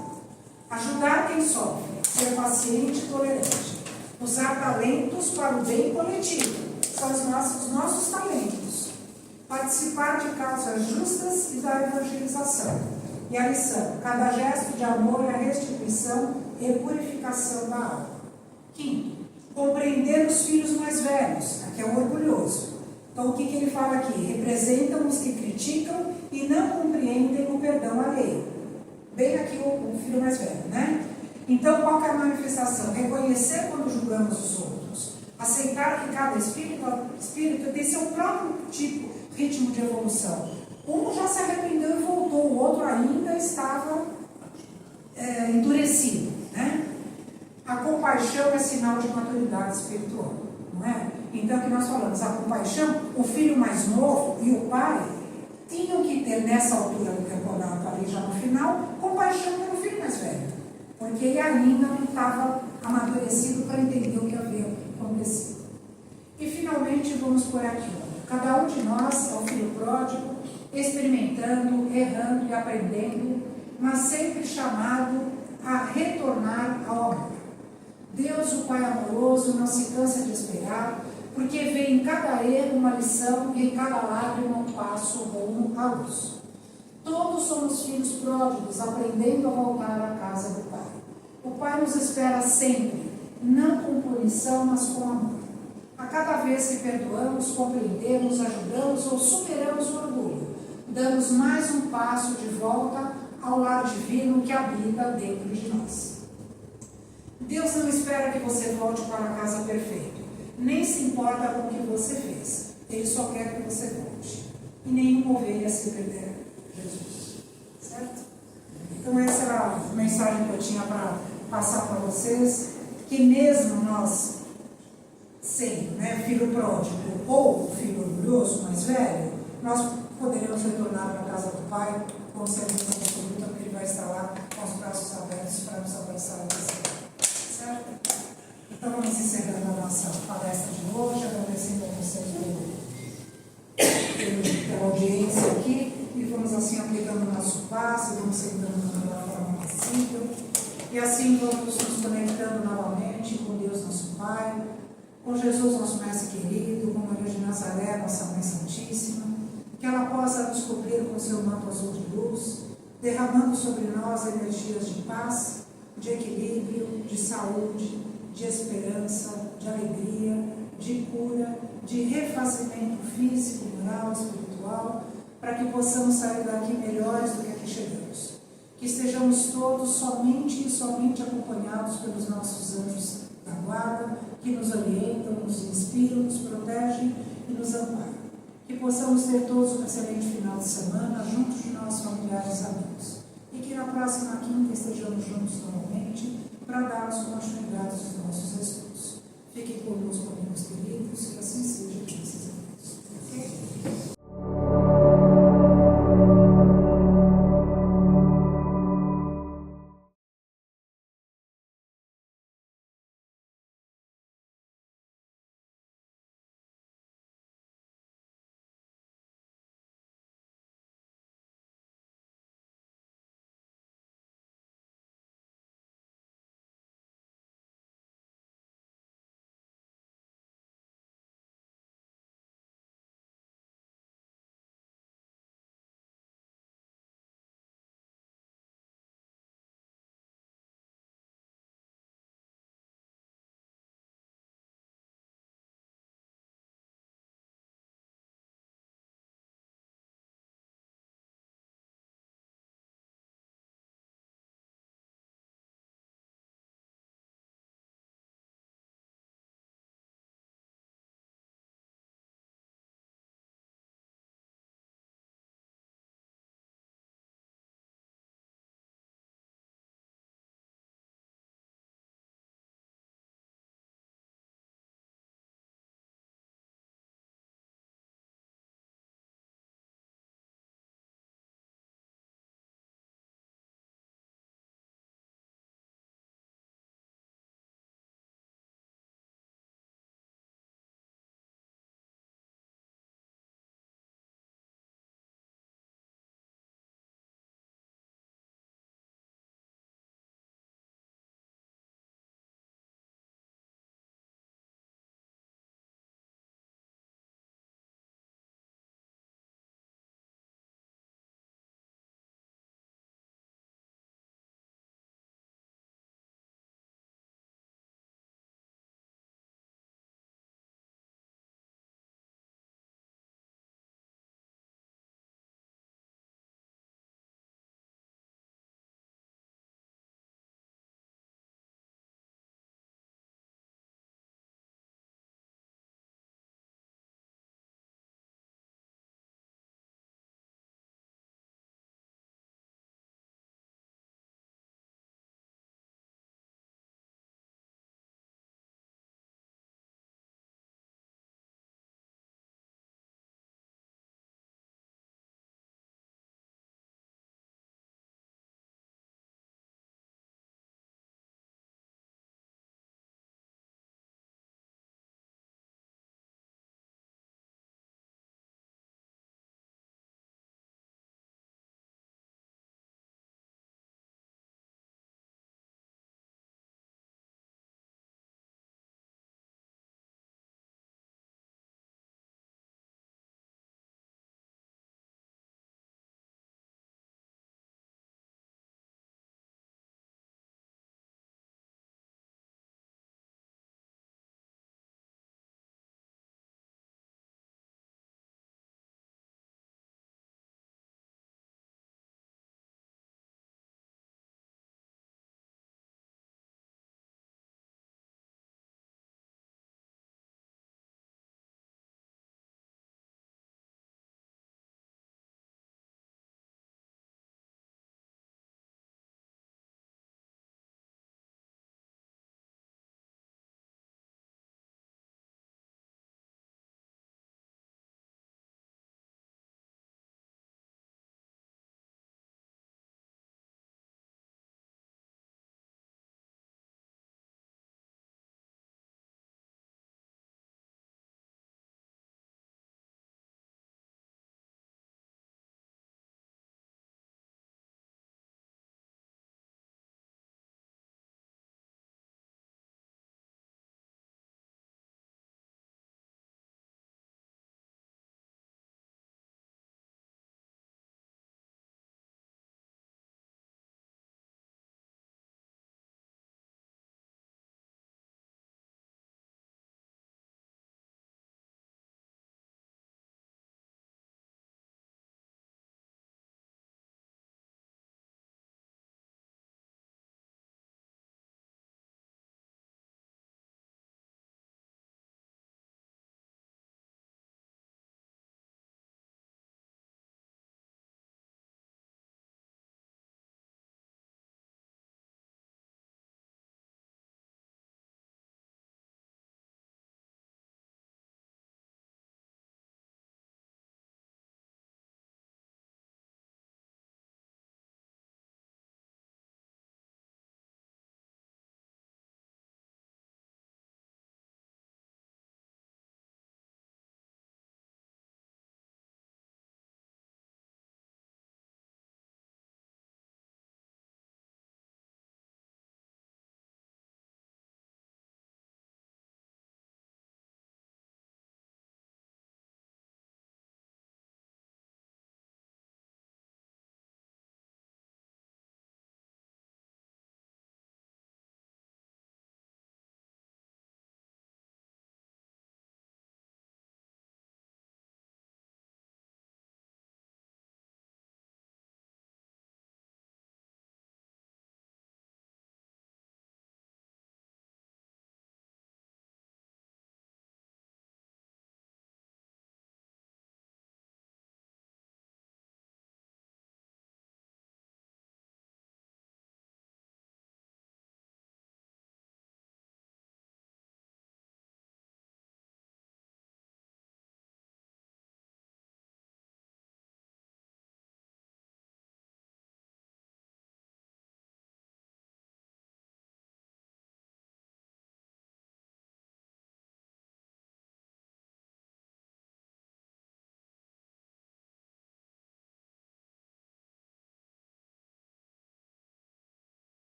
Ajudar quem sofre, ser paciente e tolerante. Usar talentos para o bem coletivo, são os nossos talentos. Participar de causas justas e da evangelização. E a lição: cada gesto de amor é restituição e purificação da alma. Quinto, compreender os filhos mais velhos, aqui é o orgulhoso. Então, o que ele fala aqui? Representam os que criticam e não compreendem o perdão alheio. Bem aqui o filho mais velho, né? Então, qual que é a manifestação? Reconhecer quando julgamos os outros. Aceitar que cada espírito tem seu próprio ritmo de evolução. Um já se arrependeu e voltou, o outro ainda estava endurecido, né? A compaixão é sinal de maturidade espiritual, não é? Então, o que nós falamos, a compaixão, o filho mais novo e o pai tinham que ter, nessa altura do campeonato, ali já no final, compaixão pelo filho mais velho, porque ele ainda não estava amadurecido para entender o que havia acontecido. E, finalmente, vamos por aqui. Cada um de nós é o filho pródigo, experimentando, errando e aprendendo, mas sempre chamado a retornar ao amor. Deus, o Pai amoroso, não se cansa de esperar, porque vê em cada erro uma lição e em cada lágrima um passo rumo à luz. Todos somos filhos pródigos, aprendendo a voltar à casa do Pai. O Pai nos espera sempre, não com punição, mas com amor. A cada vez que perdoamos, compreendemos, ajudamos ou superamos o orgulho, damos mais um passo de volta ao lar divino que habita dentro de nós. Deus não espera que você volte para a casa perfeita, nem se importa com o que você fez. Ele só quer que você volte. E nenhuma ovelha se perderá. Jesus. Certo? Então essa era a mensagem que eu tinha para passar para vocês, que mesmo nós sendo, né, filho pródigo ou filho orgulhoso mais velho, nós poderemos retornar para a casa do Pai com certeza absoluta, porque Ele vai estar lá com os braços abertos para nos abraçar e receber. Certo? Então vamos encerrando a nossa palestra de hoje, agradecendo a vocês pela audiência aqui, e vamos assim aplicando o nosso passe, vamos sentando de uma forma passível, e assim vamos nos conectando novamente com Deus nosso Pai, com Jesus nosso Mestre querido, com Maria de Nazaré, nossa Mãe Santíssima, que ela possa nos cobrir com seu manto azul de luz, derramando sobre nós energias de paz, de equilíbrio, de saúde, de esperança, de alegria, de cura, de refazimento físico, moral, espiritual, para que possamos sair daqui melhores do que aqui chegamos. Que estejamos todos somente e somente acompanhados pelos nossos anjos da guarda, que nos orientam, nos inspiram, nos protegem e nos amparam. Que possamos ter todos um excelente final de semana juntos de nossos familiares e amigos. E que na próxima quinta estejamos juntos novamente para darmos continuidade aos